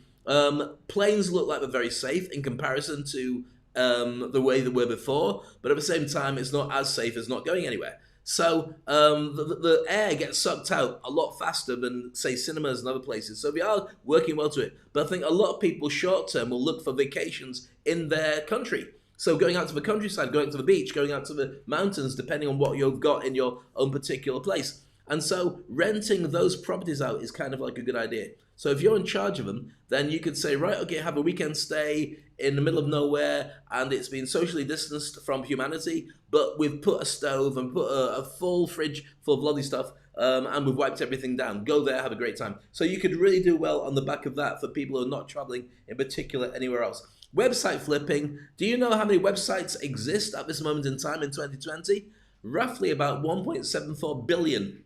[SPEAKER 1] planes look like they're very safe in comparison to the way they were before, but at the same time, it's not as safe as not going anywhere. So the air gets sucked out a lot faster than, say, cinemas and other places. So we are working well to it. But I think a lot of people short term will look for vacations in their country. So going out to the countryside, going to the beach, going out to the mountains, depending on what you've got in your own particular place. And so renting those properties out is kind of like a good idea. So if you're in charge of them, then you could say, right, okay, have a weekend stay in the middle of nowhere, and it's been socially distanced from humanity, but we've put a stove and put a full fridge full of lovely stuff, and we've wiped everything down. Go there, have a great time. So you could really do well on the back of that for people who are not traveling in particular anywhere else. Website flipping. Do you know how many websites exist at this moment in time in 2020? Roughly about 1.74 billion.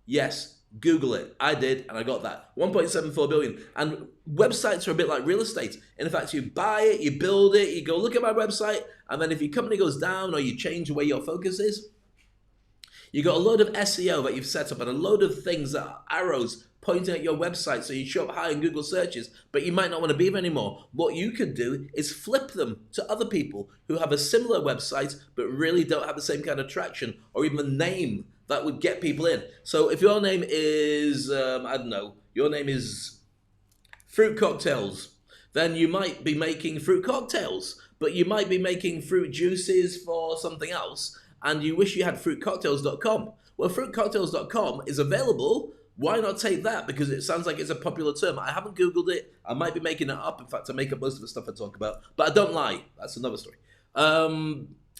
[SPEAKER 1] Yes, Google it. I did, and I got that. 1.74 billion. And websites are a bit like real estate. In fact, you buy it, you build it, you go look at my website, and then if your company goes down or you change where your focus is, you got a load of SEO that you've set up and a load of things that are arrows pointing at your website, so you show up high in Google searches, but you might not want to be there anymore. What you could do is flip them to other people who have a similar website but really don't have the same kind of traction or even a name that would get people in. So if your name is, I don't know, your name is Fruit Cocktails, then you might be making fruit cocktails, but you might be making fruit juices for something else, and you wish you had fruitcocktails.com. Well, fruitcocktails.com is available. Why not take that? Because it sounds like it's a popular term. I haven't Googled it. I might be making it up. In fact, I make up most of the stuff I talk about, but I don't lie. That's another story.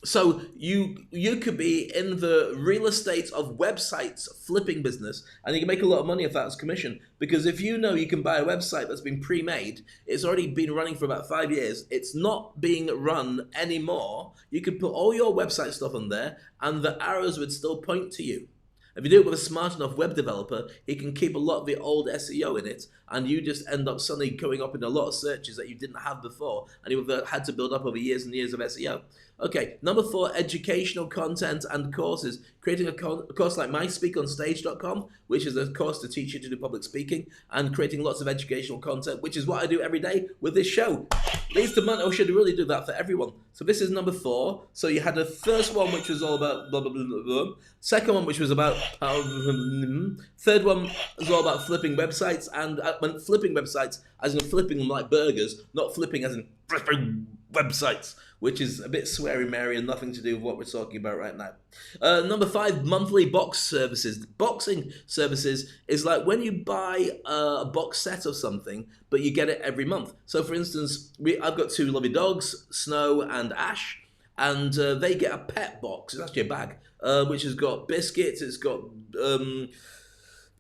[SPEAKER 1] So you could be in the real estate of websites flipping business, and you can make a lot of money if that's commission. Because if you know you can buy a website that's been pre-made, it's already been running for about 5 years, it's not being run anymore. You could put all your website stuff on there, and the arrows would still point to you. If you do it with a smart enough web developer, he can keep a lot of the old SEO in it, and you just end up suddenly going up in a lot of searches that you didn't have before, and you've had to build up over years and years of SEO. Okay, number 4, educational content and courses. Creating a course like myspeakonstage.com, which is a course to teach you to do public speaking, and creating lots of educational content, which is what I do every day with this show. Leads to money, or should really do that for everyone. So this is number 4. So you had the first one, which was all about blah, blah, blah, blah, blah. Second one, which was about third one was all about flipping websites, and when flipping websites, as in flipping them like burgers, not flipping as in flipping websites, which is a bit sweary Mary and nothing to do with what we're talking about right now. Number 5, monthly box services. Boxing services is like when you buy a box set of something, but you get it every month. So for instance, I've got 2 lovely dogs, Snow and Ash, and they get a pet box. It's actually a bag, which has got biscuits, it's got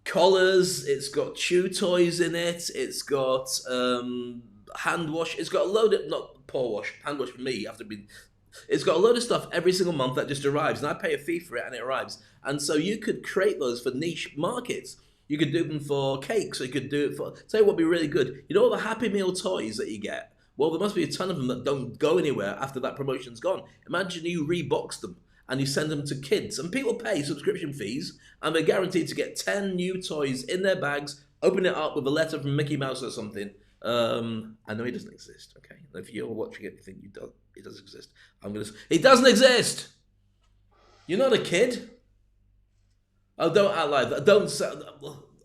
[SPEAKER 1] collars, it's got chew toys in it, it's got hand wash, it's got a load of, not paw wash, hand wash for me after being, it's got a load of stuff every single month that just arrives, and I pay a fee for it and it arrives. And so you could create those for niche markets. You could do them for cakes, or you could do it for, tell you what would be really good, you know all the Happy Meal toys that you get? Well, there must be a ton of them that don't go anywhere after that promotion's gone. Imagine you rebox them and you send them to kids, and people pay subscription fees, and they're guaranteed to get 10 new toys in their bags, open it up with a letter from Mickey Mouse or something. I know he doesn't exist, okay? If you're watching it, you think he does exist. He doesn't exist! You're not a kid. Oh, don't act like that. Don't,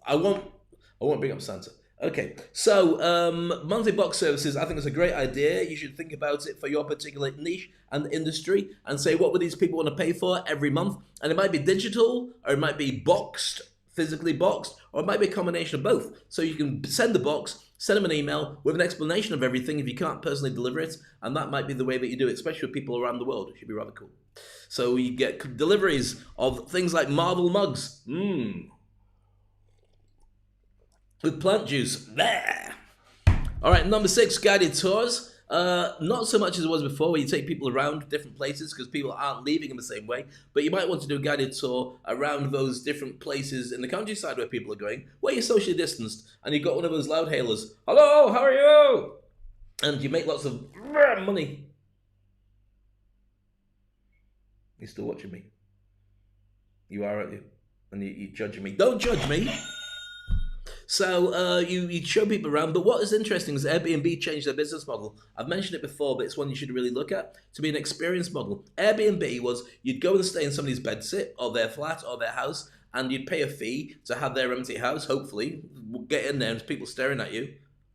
[SPEAKER 1] I won't bring up Santa. Okay, so monthly box services, I think it's a great idea. You should think about it for your particular niche and industry and say, what would these people want to pay for every month? And it might be digital, or it might be boxed, physically boxed, or it might be a combination of both. So you can send the box, send them an email with an explanation of everything if you can't personally deliver it, and that might be the way that you do it, especially with people around the world. It should be rather cool. So you get deliveries of things like Marvel mugs. With plant juice. There. All right, number 6, guided tours. Not so much as it was before, where you take people around different places because people aren't leaving in the same way, but you might want to do a guided tour around those different places in the countryside where people are going, where you're socially distanced, and you've got one of those loud hailers. Hello, how are you? And you make lots of money. You're still watching me. You are, aren't you? And you're judging me. Don't judge me. So you show people around, but what is interesting is Airbnb changed their business model. I've mentioned it before, but it's one you should really look at, to be an experience model. Airbnb was, you'd go and stay in somebody's bedsit, or their flat, or their house, and you'd pay a fee to have their empty house, hopefully. Get in there and people staring at you.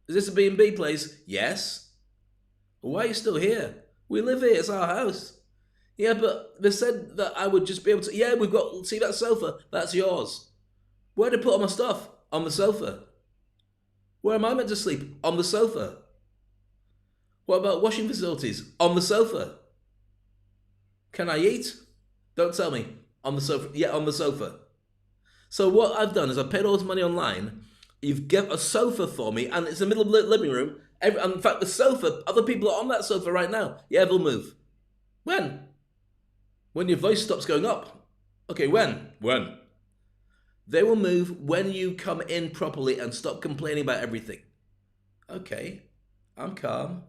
[SPEAKER 1] Is this a B&B place? Yes. Well, why are you still here? We live here, it's our house. Yeah, but they said that I would just be able to, yeah, we've got, see that sofa? That's yours. Where do I put all my stuff? On the sofa. Where am I meant to sleep? On the sofa. What about washing facilities? On the sofa. Can I eat? Don't tell me. On the sofa. Yeah, on the sofa. So what I've done is I've paid all this money online. You've got a sofa for me, and it's in the middle of the living room. And in fact, the sofa, other people are on that sofa right now. Yeah, they'll move. When? When your voice stops going up. Okay, when? When? They will move when you come in properly and stop complaining about everything. Okay, I'm calm.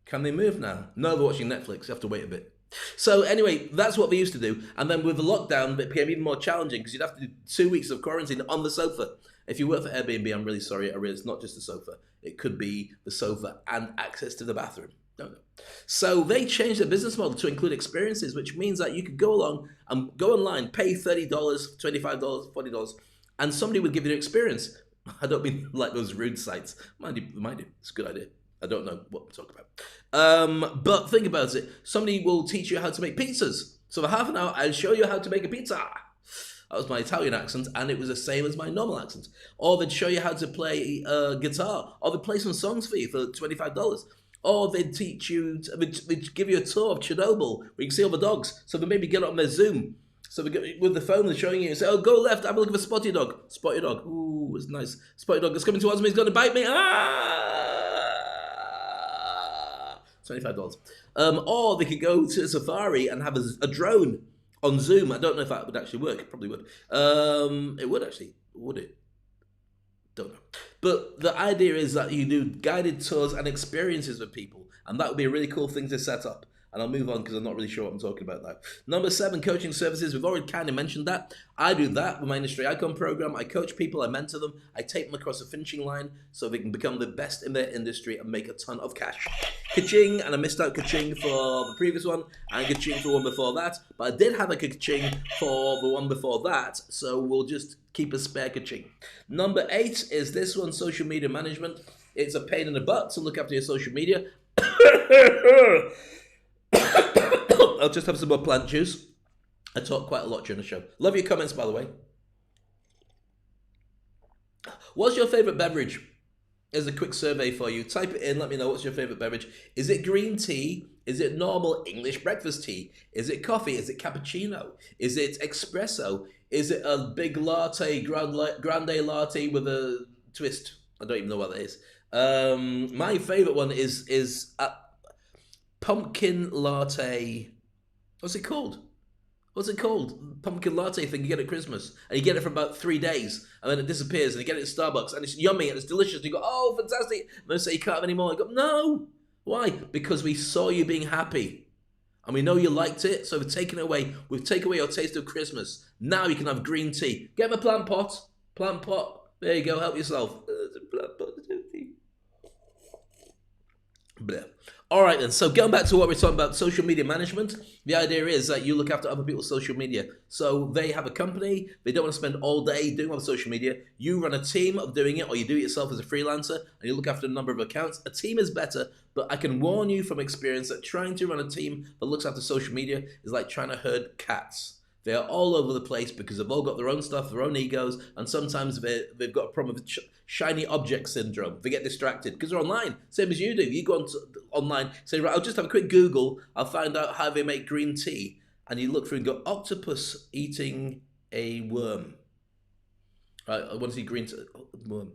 [SPEAKER 1] Can they move now? No, they're watching Netflix. You have to wait a bit. So anyway, that's what they used to do. And then with the lockdown, it became even more challenging because you'd have to do 2 weeks of quarantine on the sofa. If you work for Airbnb, I'm really sorry. It's not just the sofa. It could be the sofa and access to the bathroom. No. So they changed their business model to include experiences, which means that you could go along and go online, pay $30, $25, $40, and somebody would give you an experience. I don't mean like those rude sites. Mind you, it's a good idea. I don't know what we're talking about. But think about it. Somebody will teach you how to make pizzas. So for half an hour, I'll show you how to make a pizza. That was my Italian accent, and it was the same as my normal accent. Or they'd show you how to play guitar, or they'd play some songs for you for $25. Or they'd teach you, they'd give you a tour of Chernobyl where you can see all the dogs. So they maybe get on their Zoom. So they get, with the phone, they're showing you, say, oh, go left, have a look at the spotty dog. Spotty dog. Ooh, it's nice. Spotty dog is coming towards me, he's going to bite me. Ah! $25. Or they could go to a safari and have a drone on Zoom. I don't know if that would actually work. It probably would. It would actually. Would it? Don't know. But the idea is that you do guided tours and experiences with people. And that would be a really cool thing to set up. And I'll move on because I'm not really sure what I'm talking about now. Number 7, coaching services. We've already kind of mentioned that. I do that with my industry icon program. I coach people, I mentor them, I take them across the finishing line so they can become the best in their industry and make a ton of cash. Ka-ching, and I missed out ka-ching for the previous one and ka-ching for the one before that. But I did have a ka-ching for the one before that, so we'll just keep a spare ka-ching. Number 8 is this one, social media management. It's a pain in the butt to look after your social media. I'll just have some more plant juice. I talk quite a lot during the show. Love your comments, by the way. What's your favourite beverage? Here's a quick survey for you. Type it in, let me know what's your favourite beverage. Is it green tea? Is it normal English breakfast tea? Is it coffee? Is it cappuccino? Is it espresso? Is it a big latte, grande latte with a twist? I don't even know what that is. My favourite one is pumpkin latte. What's it called? Pumpkin latte thing you get at Christmas. And you get it for about 3 days. And then it disappears. And you get it at Starbucks. And it's yummy and it's delicious. And you go, oh, fantastic. And they say you can't have any more. I go, no. Why? Because we saw you being happy. And we know you liked it. So we've taken it away. We've taken away your taste of Christmas. Now you can have green tea. Get a plant pot. Plant pot. There you go. Help yourself. Plant pot. Bleh. All right, then. So going back to what we're talking about, social media management, the idea is that you look after other people's social media. So they have a company. They don't want to spend all day doing all the social media. You run a team of doing it, or you do it yourself as a freelancer, and you look after a number of accounts. A team is better, but I can warn you from experience that trying to run a team that looks after social media is like trying to herd cats. They are all over the place because they've all got their own stuff, their own egos, and sometimes they've got a problem with shiny object syndrome. They get distracted because they're online, same as you do. You go online, say, right, I'll just have a quick Google, I'll find out how they make green tea. And you look through and go, octopus eating a worm. Right, I want to see green tea, worm.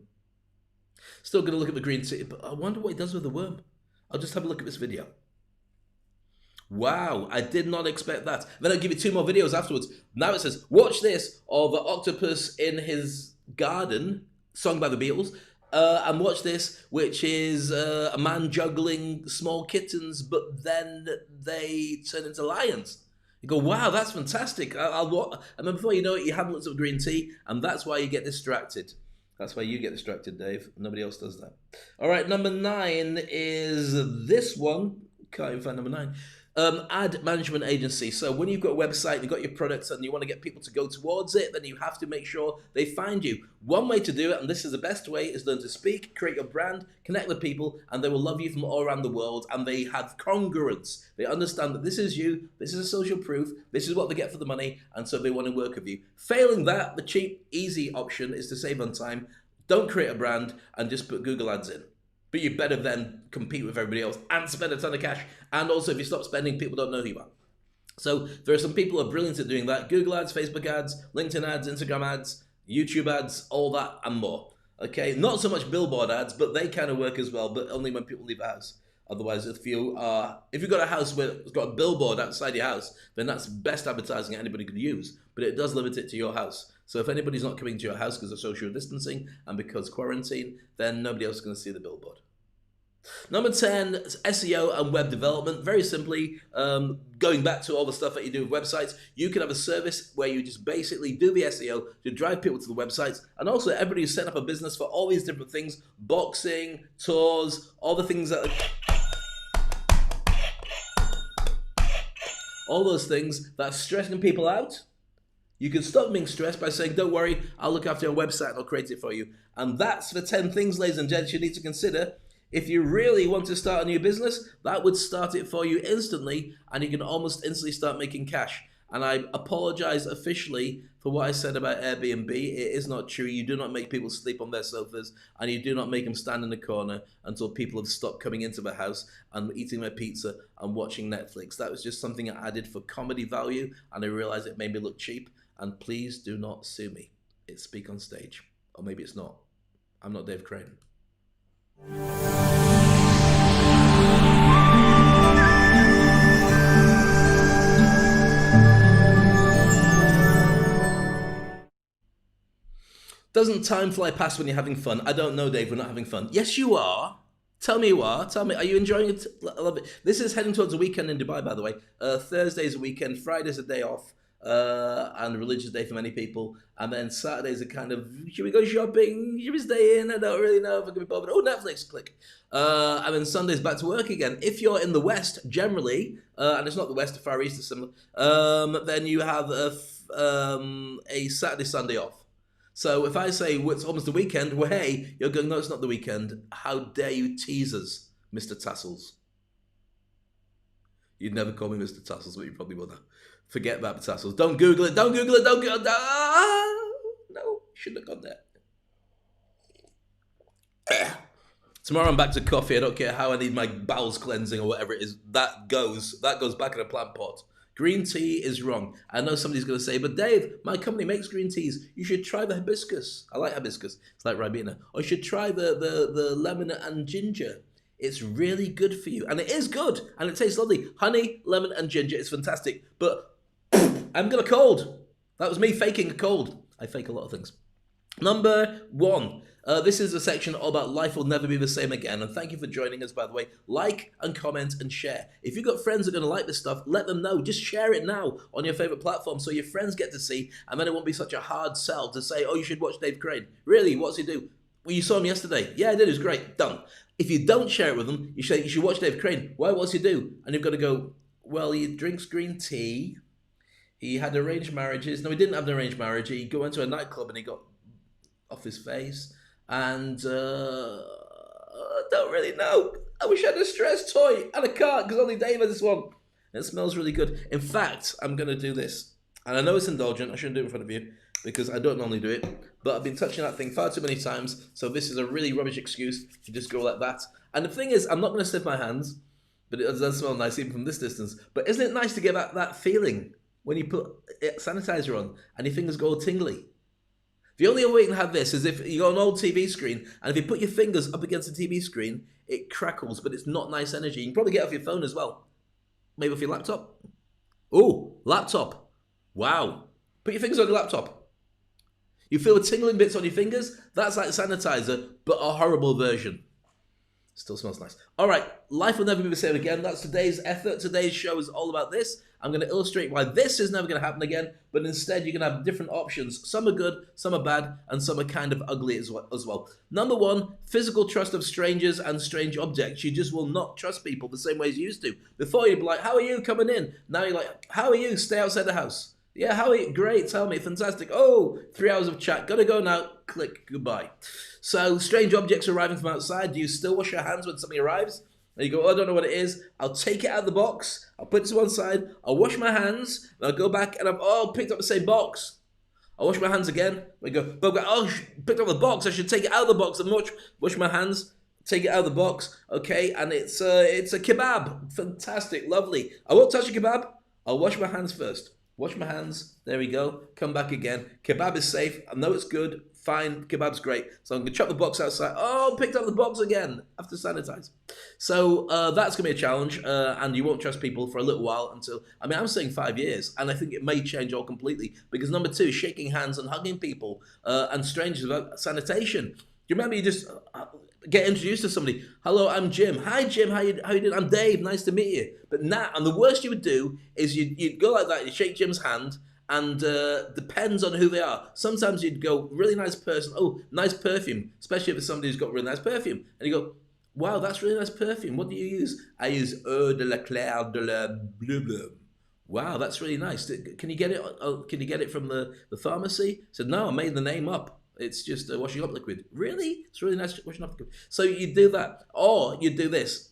[SPEAKER 1] Still going to look at the green tea, but I wonder what it does with the worm. I'll just have a look at this video. Wow, I did not expect that. Then I'll give you 2 more videos afterwards. Now it says, watch this, or the octopus in his garden, sung by the Beatles, and watch this, which is a man juggling small kittens, but then they turn into lions. You go, wow, that's fantastic. And then before you know it, you have lots of green tea, and that's why you get distracted. That's why you get distracted, Dave. Nobody else does that. All right, number 9 is this one. Can't even find number 9. Ad management agency. So when you've got a website, you've got your products and you want to get people to go towards it, then you have to make sure they find you. One way to do it, and this is the best way, is learn to speak, create your brand, connect with people, and they will love you from all around the world, and they have congruence. They understand that this is you, this is a social proof, this is what they get for the money, and so they want to work with you. Failing that, the cheap, easy option is to save on time. Don't create a brand and just put Google ads in. But you better then compete with everybody else and spend a ton of cash. And also, if you stop spending, people don't know who you are. So there are some people who are brilliant at doing that. Google ads, Facebook ads, LinkedIn ads, Instagram ads, YouTube ads, all that and more. Okay, not so much billboard ads, but they kind of work as well, but only when people leave the house. Otherwise, if you've got a house where it's got a billboard outside your house, then that's best advertising anybody could use. But it does limit it to your house. So if anybody's not coming to your house because of social distancing and because quarantine, then nobody else is going to see the billboard. Number 10, SEO and web development. Very simply, going back to all the stuff that you do with websites, you can have a service where you just basically do the SEO to drive people to the websites. And also everybody who's set up a business for all these different things, boxing, tours, all the things that all those things that are stressing people out. You can stop being stressed by saying, don't worry, I'll look after your website and I'll create it for you. And that's the 10 things, ladies and gents, you need to consider. If you really want to start a new business, that would start it for you instantly, and you can almost instantly start making cash. And I apologize officially for what I said about Airbnb. It is not true. You do not make people sleep on their sofas, and you do not make them stand in the corner until people have stopped coming into the house and eating their pizza and watching Netflix. That was just something I did for comedy value, and I realized it made me look cheap. And please do not sue me. It's SpeakOnstage. Or maybe it's not. I'm not Dave Crane. Doesn't time fly past when you're having fun? I don't know, Dave. We're not having fun. Yes, you are. Tell me you are. Tell me, are you enjoying it? I love it. This is heading towards a weekend in Dubai, by the way. Thursday's a weekend. Friday's a day off. And a religious day for many people. And then Saturday's a kind of, should we go shopping? Should we stay in? I don't really know if I can be bothered. Oh, Netflix, click. And then Sunday's back to work again. If you're in the West, generally, and it's not the West, the Far East is similar, then you have a Saturday, Sunday off. So if I say well, it's almost the weekend, well, hey, you're going, no, it's not the weekend. How dare you tease us, Mr. Tassels? You'd never call me Mr. Tassels, but you probably will now. Forget about the tassels. Don't Google it. Don't Google it. Don't go. No, shouldn't have gone there. Tomorrow I'm back to coffee. I don't care how I need my bowels cleansing or whatever it is. That goes back in a plant pot. Green tea is wrong. I know somebody's going to say, but Dave, my company makes green teas. You should try the hibiscus. I like hibiscus. It's like Ribena. Or you should try the lemon and ginger. It's really good for you. And it is good. And it tastes lovely. Honey, lemon, and ginger. It's fantastic. But I'm got a cold. That was me faking a cold. I fake a lot of things. Number 1. This is a section all about life will never be the same again. And thank you for joining us, by the way. Like and comment and share. If you've got friends that are going to like this stuff, let them know. Just share it now on your favorite platform so your friends get to see. And then it won't be such a hard sell to say, oh, you should watch Dave Crane. Really? What's he do? Well, you saw him yesterday. Yeah, I did. It was great. Done. If you don't share it with them, you say, you should watch Dave Crane. Why? What's he do? And you've got to go, well, he drinks green tea. He had arranged marriages. No, he didn't have an arranged marriage. He went to a nightclub and he got off his face. And I don't really know. I wish I had a stress toy. And I can't because only Dave has this one. It smells really good. In fact, I'm going to do this. And I know it's indulgent. I shouldn't do it in front of you because I don't normally do it. But I've been touching that thing far too many times. So this is a really rubbish excuse to just go like that. And the thing is, I'm not going to sniff my hands. But it does smell nice even from this distance. But isn't it nice to get that feeling when you put sanitizer on and your fingers go all tingly? The only way you can have this is if you got an old TV screen and if you put your fingers up against the TV screen, it crackles, but it's not nice energy. You can probably get it off your phone as well. Maybe off your laptop. Oh, laptop. Wow. Put your fingers on your laptop. You feel the tingling bits on your fingers? That's like sanitizer, but a horrible version. Still smells nice. All right, life will never be the same again. That's today's effort. Today's show is all about this. I'm going to illustrate why this is never going to happen again, but instead you're going to have different options. Some are good, some are bad, and some are kind of ugly as well. Number 1, physical trust of strangers and strange objects. You just will not trust people the same way as you used to. Before you'd be like, how are you coming in? Now you're like, how are you? Stay outside the house. Yeah, how are you? Great, tell me, fantastic. Oh, 3 hours of chat, gotta go now. Click, goodbye. So, strange objects arriving from outside. Do you still wash your hands when something arrives? And you go, oh, I don't know what it is. I'll take it out of the box. I'll put it to one side. I'll wash my hands. And I'll go back and I've picked up the same box. I'll wash my hands again. I go, picked up the box. I should take it out of the box and wash my hands. Take it out of the box. Okay, and it's a kebab. Fantastic, lovely. I won't touch a kebab. I'll wash my hands first. Wash my hands. There we go. Come back again. Kebab is safe. I know it's good. Fine. Kebab's great. So I'm going to chop the box outside. Oh, picked up the box again. I have to sanitize. So that's going to be a challenge. And you won't trust people for a little while until, I'm saying 5 years. And I think it may change all completely. Because number 2, shaking hands and hugging people and strangers without sanitation. Do you remember you just get introduced to somebody? Hello, I'm Jim. Hi, Jim. How you doing? I'm Dave. Nice to meet you. But now, and the worst you would do is you'd go like that. You shake Jim's hand, and depends on who they are. Sometimes you'd go, really nice person. Oh, nice perfume, especially if it's somebody who's got really nice perfume. And you go, wow, that's really nice perfume. What do you use? I use Eau de la Claire de la Bleu Bleu. Wow, that's really nice. Can you get it? Can you get it from the pharmacy? I said, no, I made the name up. It's just a washing up liquid. Really? It's really nice washing up liquid. So you do that. Or you do this.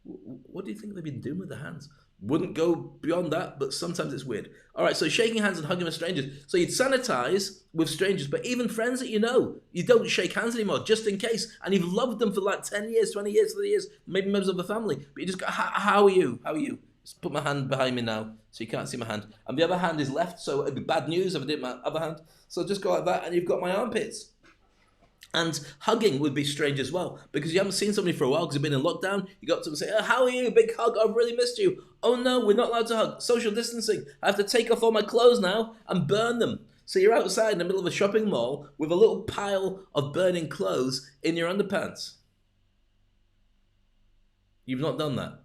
[SPEAKER 1] What do you think they've been doing with their hands? Wouldn't go beyond that, but sometimes it's weird. All right, so shaking hands and hugging with strangers. So you'd sanitize with strangers, but even friends that you know, you don't shake hands anymore, just in case. And you've loved them for like 10 years, 20 years, 30 years, maybe members of the family. But you just go, how are you? How are you? Just put my hand behind me now, so you can't see my hand. And the other hand is left, so it'd be bad news if I did my other hand. So just go like that, and you've got my armpits. And hugging would be strange as well, because you haven't seen somebody for a while because you've been in lockdown. You got to them and say, oh, how are you? Big hug. I've really missed you. Oh no, we're not allowed to hug. Social distancing. I have to take off all my clothes now and burn them. So you're outside in the middle of a shopping mall with a little pile of burning clothes in your underpants. You've not done that.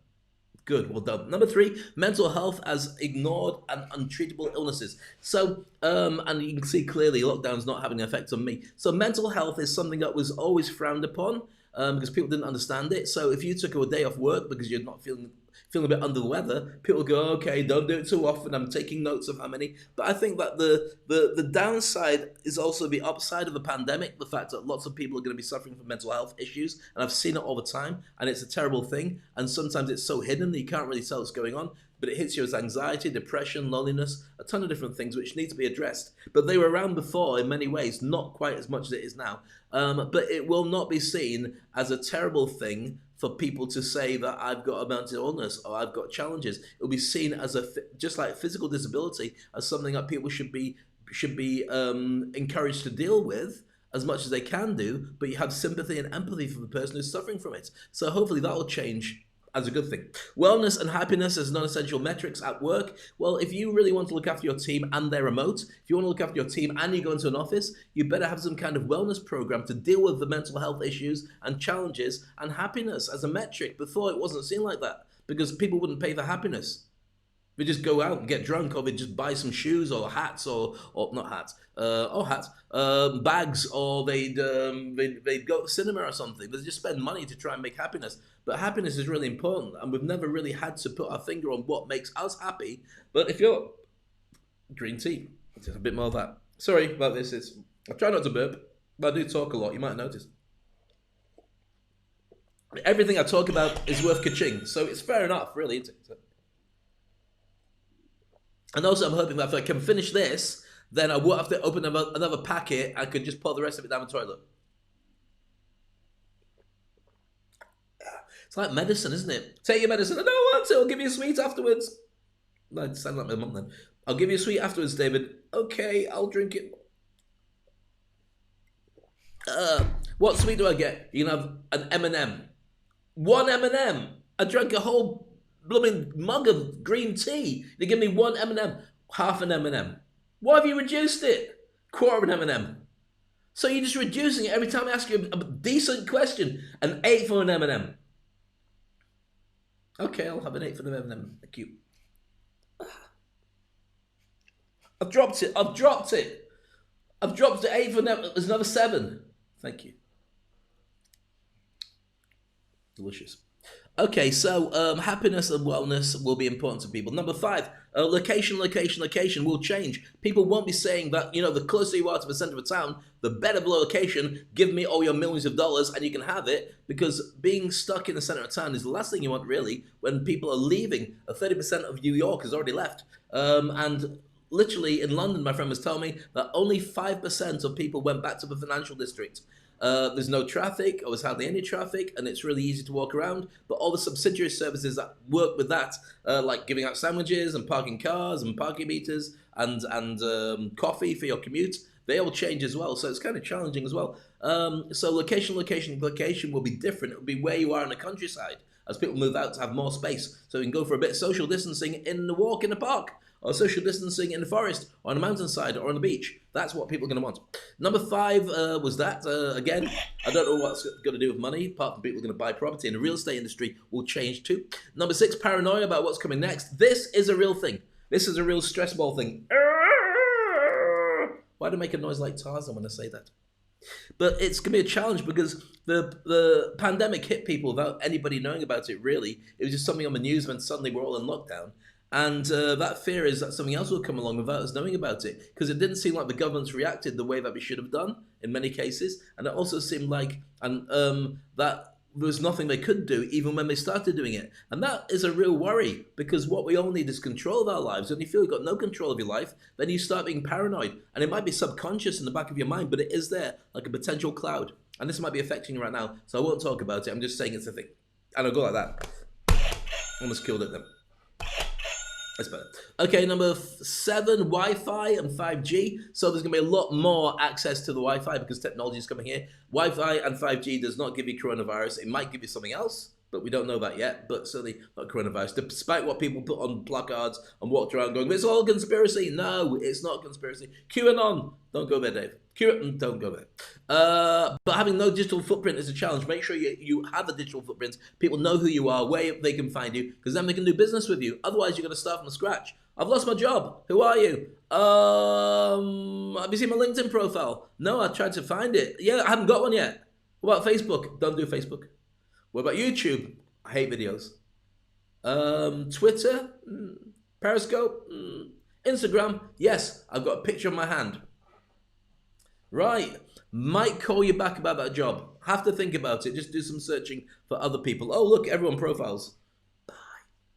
[SPEAKER 1] Good, well done. Number 3, mental health as ignored and untreatable illnesses. So, and you can see clearly lockdown's not having an effect on me. So mental health is something that was always frowned upon because people didn't understand it. So if you took a day off work because you're not feeling a bit under the weather, people go, okay, don't do it too often. I'm taking notes of how many. But I think that the downside is also the upside of the pandemic, the fact that lots of people are going to be suffering from mental health issues. And I've seen it all the time, and it's a terrible thing. And sometimes it's so hidden that you can't really tell what's going on. But it hits you as anxiety, depression, loneliness, a ton of different things which need to be addressed. But they were around before in many ways, not quite as much as it is now. But it will not be seen as a terrible thing for people to say that I've got a mental illness or I've got challenges. It'll be seen as just like physical disability, as something that people should be encouraged to deal with as much as they can do, but you have sympathy and empathy for the person who's suffering from it. So hopefully that will change as a good thing. Wellness and happiness as non-essential metrics at work. Well, if you really want to look after your team and they're remote, if you want to look after your team and you go into an office, you better have some kind of wellness program to deal with the mental health issues and challenges and happiness as a metric. Before it wasn't seen like that because people wouldn't pay for happiness. They just go out and get drunk, or they just buy some shoes or hats, or not hats, bags, or they'd go to cinema or something. They just spend money to try and make happiness. But happiness is really important, and we've never really had to put our finger on what makes us happy. But if you're green tea, just a bit more of that. Sorry about this. I try not to burp, but I do talk a lot. You might notice. Everything I talk about is worth ka-ching, so it's fair enough, really, isn't it? And also, I'm hoping that if I can finish this, then I won't have to open another packet. I could just pour the rest of it down the toilet. It's like medicine, isn't it? Take your medicine. I don't want to. I'll give you a sweet afterwards. No, I sound like my mum then. I'll give you a sweet afterwards, David. Okay, I'll drink it. What sweet do I get? You can have an M&M. One M&M. I drank a whole blooming mug of green tea. They give me one M&M, half an M&M. Why have you reduced it? Quarter of an M&M. So you're just reducing it every time I ask you a decent question. An eighth of an M&M. Okay, I'll have an eighth of an M&M. Thank you. I've dropped it. I've dropped it eighth of an M&M. There's another 7. Thank you. Delicious. Okay, so happiness and wellness will be important to people. Number 5, location will change. People won't be saying that, the closer you are to the center of town, the better the location, give me all your millions of dollars and you can have it, because being stuck in the center of town is the last thing you want, really, when people are leaving. 30% of New York has already left. And literally in London, my friend was telling me that only 5% of people went back to the financial district. There's no traffic, or there's hardly any traffic, and it's really easy to walk around. But all the subsidiary services that work with that, like giving out sandwiches and parking cars and parking meters and coffee for your commute, they all change as well. So it's kind of challenging as well. So location will be different. It will be where you are in the countryside as people move out to have more space. So you can go for a bit of social distancing in the walk in the park, or social distancing in the forest, or on a mountainside, or on the beach. That's what people are going to want. Number 5 was that. Again, I don't know what's going to do with money, apart from people are going to buy property, and the real estate industry will change too. Number 6, paranoia about what's coming next. This is a real thing. This is a real stress ball thing. Why do I make a noise like Tarzan when I say that? But it's going to be a challenge because the pandemic hit people without anybody knowing about it, really. It was just something on the news when suddenly we're all in lockdown. And that fear is that something else will come along without us knowing about it, because it didn't seem like the government's reacted the way that we should have done in many cases. And it also seemed like that there was nothing they could do even when they started doing it. And that is a real worry, because what we all need is control of our lives. When you feel you've got no control of your life, then you start being paranoid. And it might be subconscious in the back of your mind, but it is there, like a potential cloud. And this might be affecting you right now, so I won't talk about it. I'm just saying it's a thing. And I'll go like that. Almost killed it then. That's better. Okay, number 7, Wi-Fi and 5G. So there's going to be a lot more access to the Wi-Fi because technology is coming here. Wi-Fi and 5G does not give you coronavirus. It might give you something else, but we don't know that yet. But certainly not coronavirus. Despite what people put on placards and walked around going, it's all conspiracy. No, it's not conspiracy. QAnon. Don't go there, Dave. Don't go there. But having no digital footprint is a challenge. Make sure you have a digital footprint. People know who you are, where they can find you, because then they can do business with you. Otherwise, you're going to start from scratch. I've lost my job. Who are you? Have you seen my LinkedIn profile? No, I tried to find it. Yeah, I haven't got one yet. What about Facebook? Don't do Facebook. What about YouTube? I hate videos. Twitter? Periscope? Instagram? Yes, I've got a picture of my hand. Right, might call you back about that job. Have to think about it. Just do some searching for other people. Oh, look, everyone profiles. Bye.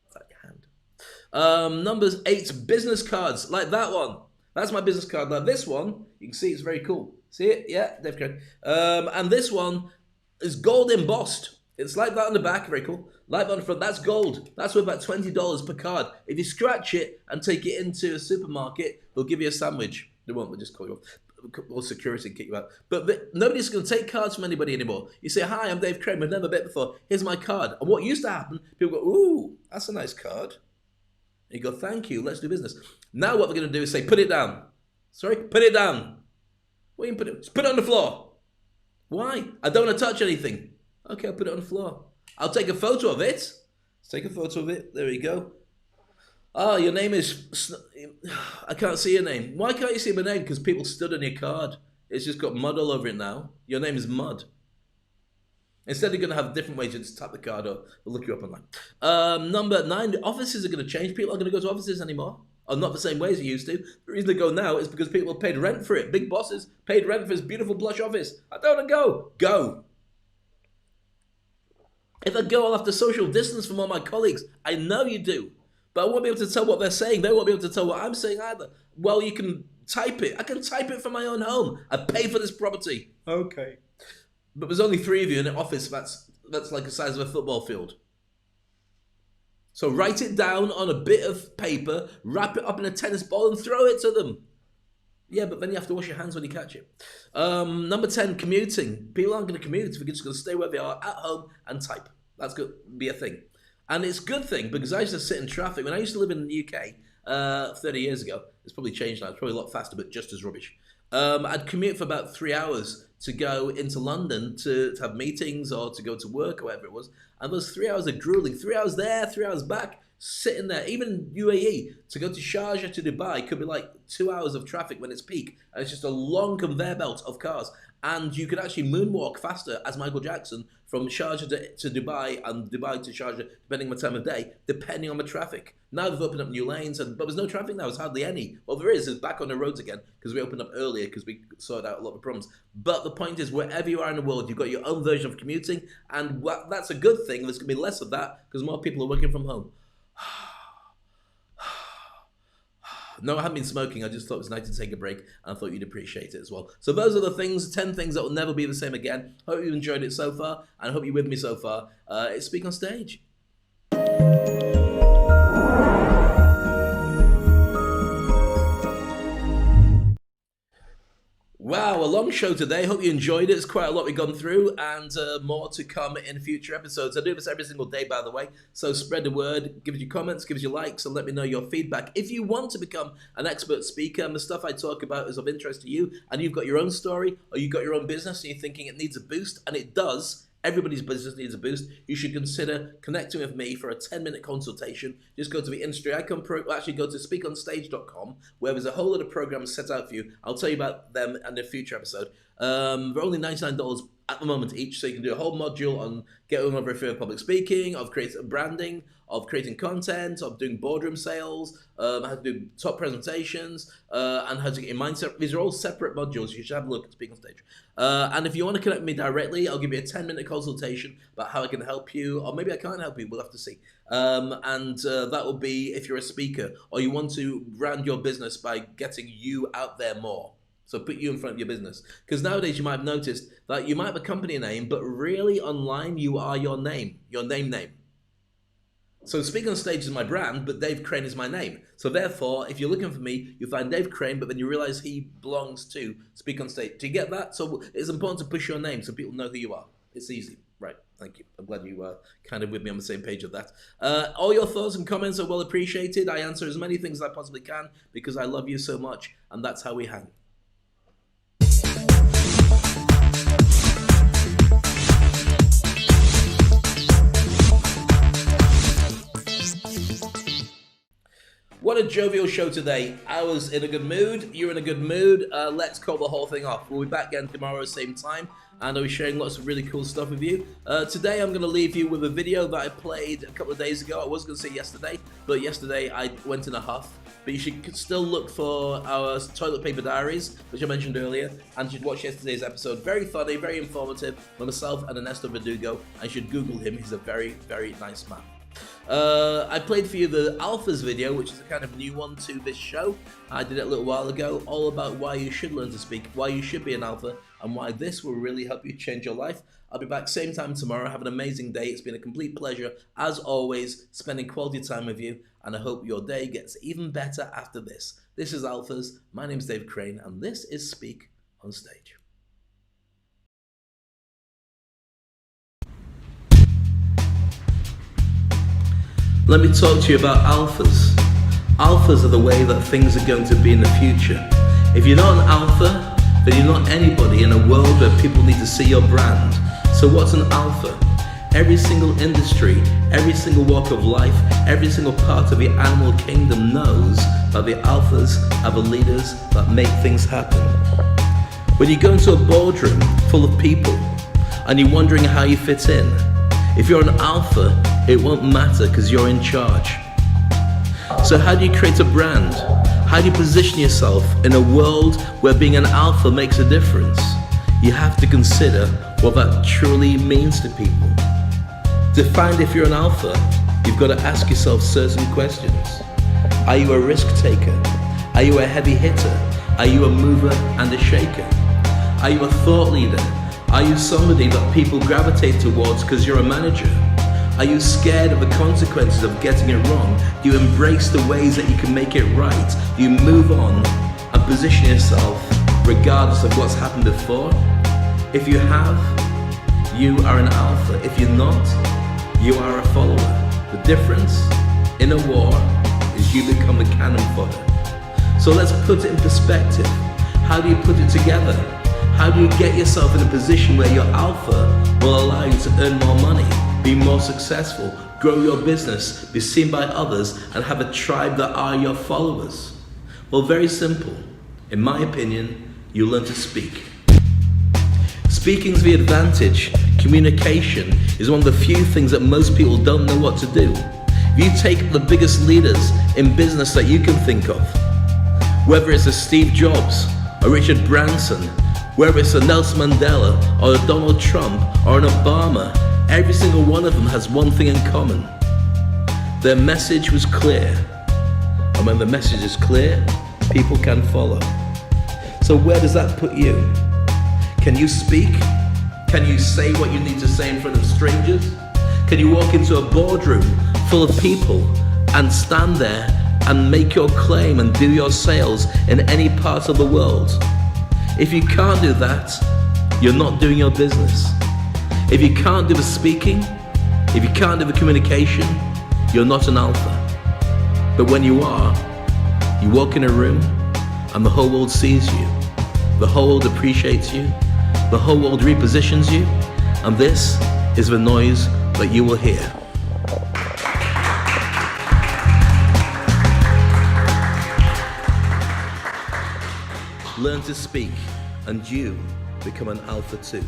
[SPEAKER 1] It's like your hand. Numbers 8, business cards, like that one. That's my business card. Like this one, you can see it's very cool. See it? Yeah, Dave Craig. And this one is gold embossed. It's like that on the back, very cool. Like that on the front, that's gold. That's worth about $20 per card. If you scratch it and take it into a supermarket, they'll give you a sandwich. They won't, they'll just call you up. Or security kick you out. But nobody's going to take cards from anybody anymore. You say, hi, I'm Dave Crane, we've never met before. Here's my card. And what used to happen, people go, ooh, that's a nice card. And you go, thank you, let's do business. Now what they're going to do is say, put it down. Sorry, put it down. What do you put it? Just put it on the floor. Why? I don't want to touch anything. Okay, I'll put it on the floor. I'll take a photo of it. Let's take a photo of it. There we go. Oh, your name is... I can't see your name. Why can't you see my name? Because people stood on your card. It's just got mud all over it now. Your name is Mud. Instead, you're going to have different ways to just tap the card or look you up online. Number 9, offices are going to change. People aren't going to go to offices anymore. Or not the same way as you used to. The reason they go now is because people paid rent for it. Big bosses paid rent for this beautiful plush office. I don't want to go. Go. If I go, I'll have to social distance from all my colleagues. I know you do. But I won't be able to tell what they're saying. They won't be able to tell what I'm saying either. Well, you can type it. I can type it from my own home. I pay for this property. Okay. But there's only 3 of you in an office that's like the size of a football field. So write it down on a bit of paper, wrap it up in a tennis ball and throw it to them. Yeah, but then you have to wash your hands when you catch it. Number 10, commuting. People aren't going to commute. They're just going to stay where they are at home and type. That's going to be a thing. And it's a good thing because I used to sit in traffic. When I used to live in the UK 30 years ago, it's probably changed now. It's probably a lot faster, but just as rubbish. I'd commute for about 3 hours to go into London to have meetings or to go to work or whatever it was. And those 3 hours are grueling. 3 hours there, 3 hours back, sitting there. Even UAE, to go to Sharjah to Dubai could be like 2 hours of traffic when it's peak. And it's just a long conveyor belt of cars. And you could actually moonwalk faster as Michael Jackson from Sharjah to Dubai and Dubai to Sharjah, depending on the time of day, depending on the traffic. Now they've opened up new lanes, but there's no traffic now. There's hardly any. Well, there is. It's back on the roads again because we opened up earlier because we sorted out a lot of problems. But the point is, wherever you are in the world, you've got your own version of commuting, and that's a good thing. There's going to be less of that because more people are working from home. No, I haven't been smoking. I just thought it was nice to take a break, and I thought you'd appreciate it as well. So those are the things, 10 things that will never be the same again. Hope you've enjoyed it so far, and I hope you're with me so far. It's Speak on Stage. Wow, a long show today. Hope you enjoyed it. It's quite a lot we've gone through, and more to come in future episodes. I do this every single day, by the way, so spread the word, give us your comments, give us your likes, and let me know your feedback. If you want to become an expert speaker and the stuff I talk about is of interest to you, and you've got your own story, or you've got your own business, and you're thinking it needs a boost, and it does, everybody's business needs a boost, you should consider connecting with me for a 10-minute consultation. Just go to the industry icon, actually go to speakonstage.com, where there's a whole lot of programs set out for you. I'll tell you about them in a future episode. They're only $99 at the moment each, so you can do a whole module on getting over a fear of public speaking, of creating branding, of creating content, of doing boardroom sales, how to do top presentations, and how to get your mindset. These are all separate modules. You should have a look at SpeakOnstage. And if you want to connect with me directly, I'll give you a 10-minute consultation about how I can help you, or maybe I can't help you. We'll have to see. That will be if you're a speaker or you want to brand your business by getting you out there more. So put you in front of your business. Because nowadays you might have noticed that you might have a company name, but really online you are your name, your name. So SpeakOnstage is my brand, but Dave Crane is my name. So therefore, if you're looking for me, you find Dave Crane, but then you realize he belongs to SpeakOnstage. Do you get that? So it's important to push your name so people know who you are. It's easy. Right, thank you. I'm glad you were kind of with me on the same page of that. All your thoughts and comments are well appreciated. I answer as many things as I possibly can because I love you so much, and that's how we hang. What a jovial show today. I was in a good mood. You're in a good mood. Let's call the whole thing off. We'll be back again tomorrow, same time, and I'll be sharing lots of really cool stuff with you. Today I'm going to leave you with a video that I played a couple of days ago. I was going to say yesterday, but yesterday I went in a huff. But you should still look for our toilet paper diaries, which I mentioned earlier, and you should watch yesterday's episode. Very funny, very informative, with myself and Ernesto Verdugo. I should Google him. He's a very, very nice man. I played for you the Alphas video, which is a kind of new one to this show. I did it a little while ago, all about why you should learn to speak, why you should be an alpha, and why this will really help you change your life. I'll be back same time tomorrow. Have an amazing day. It's been a complete pleasure, as always, spending quality time with you, and I hope your day gets even better after this. This is Alphas. My name's Dave Crane, and this is Speak on Stage. Let me talk to you about alphas. Alphas are the way that things are going to be in the future. If you're not an alpha, then you're not anybody in a world where people need to see your brand. So what's an alpha? Every single industry, every single walk of life, every single part of the animal kingdom knows that the alphas are the leaders that make things happen. When you go into a boardroom full of people and you're wondering how you fit in, if you're an alpha, it won't matter because you're in charge. So how do you create a brand? How do you position yourself in a world where being an alpha makes a difference? You have to consider what that truly means to people. To find if you're an alpha, you've got to ask yourself certain questions. Are you a risk taker? Are you a heavy hitter? Are you a mover and a shaker? Are you a thought leader? Are you somebody that people gravitate towards because you're a manager? Are you scared of the consequences of getting it wrong? Do you embrace the ways that you can make it right? Do you move on and position yourself regardless of what's happened before? If you have, you are an alpha. If you're not, you are a follower. The difference in a war is you become a cannon fodder. So let's put it in perspective. How do you put it together? How do you get yourself in a position where your alpha will allow you to earn more money, be more successful, grow your business, be seen by others, and have a tribe that are your followers? Well, very simple. In my opinion, you learn to speak. Speaking's the advantage. Communication is one of the few things that most people don't know what to do. If you take the biggest leaders in business that you can think of, whether it's a Steve Jobs, a Richard Branson, whether it's a Nelson Mandela, or a Donald Trump, or an Obama, every single one of them has one thing in common. Their message was clear. And when the message is clear, people can follow. So where does that put you? Can you speak? Can you say what you need to say in front of strangers? Can you walk into a boardroom full of people and stand there and make your claim and do your sales in any part of the world? If you can't do that, you're not doing your business. If you can't do the speaking, if you can't do the communication, you're not an alpha. But when you are, you walk in a room and the whole world sees you. The whole world appreciates you. The whole world repositions you. And this is the noise that you will hear. Learn to speak, and you become an alpha too.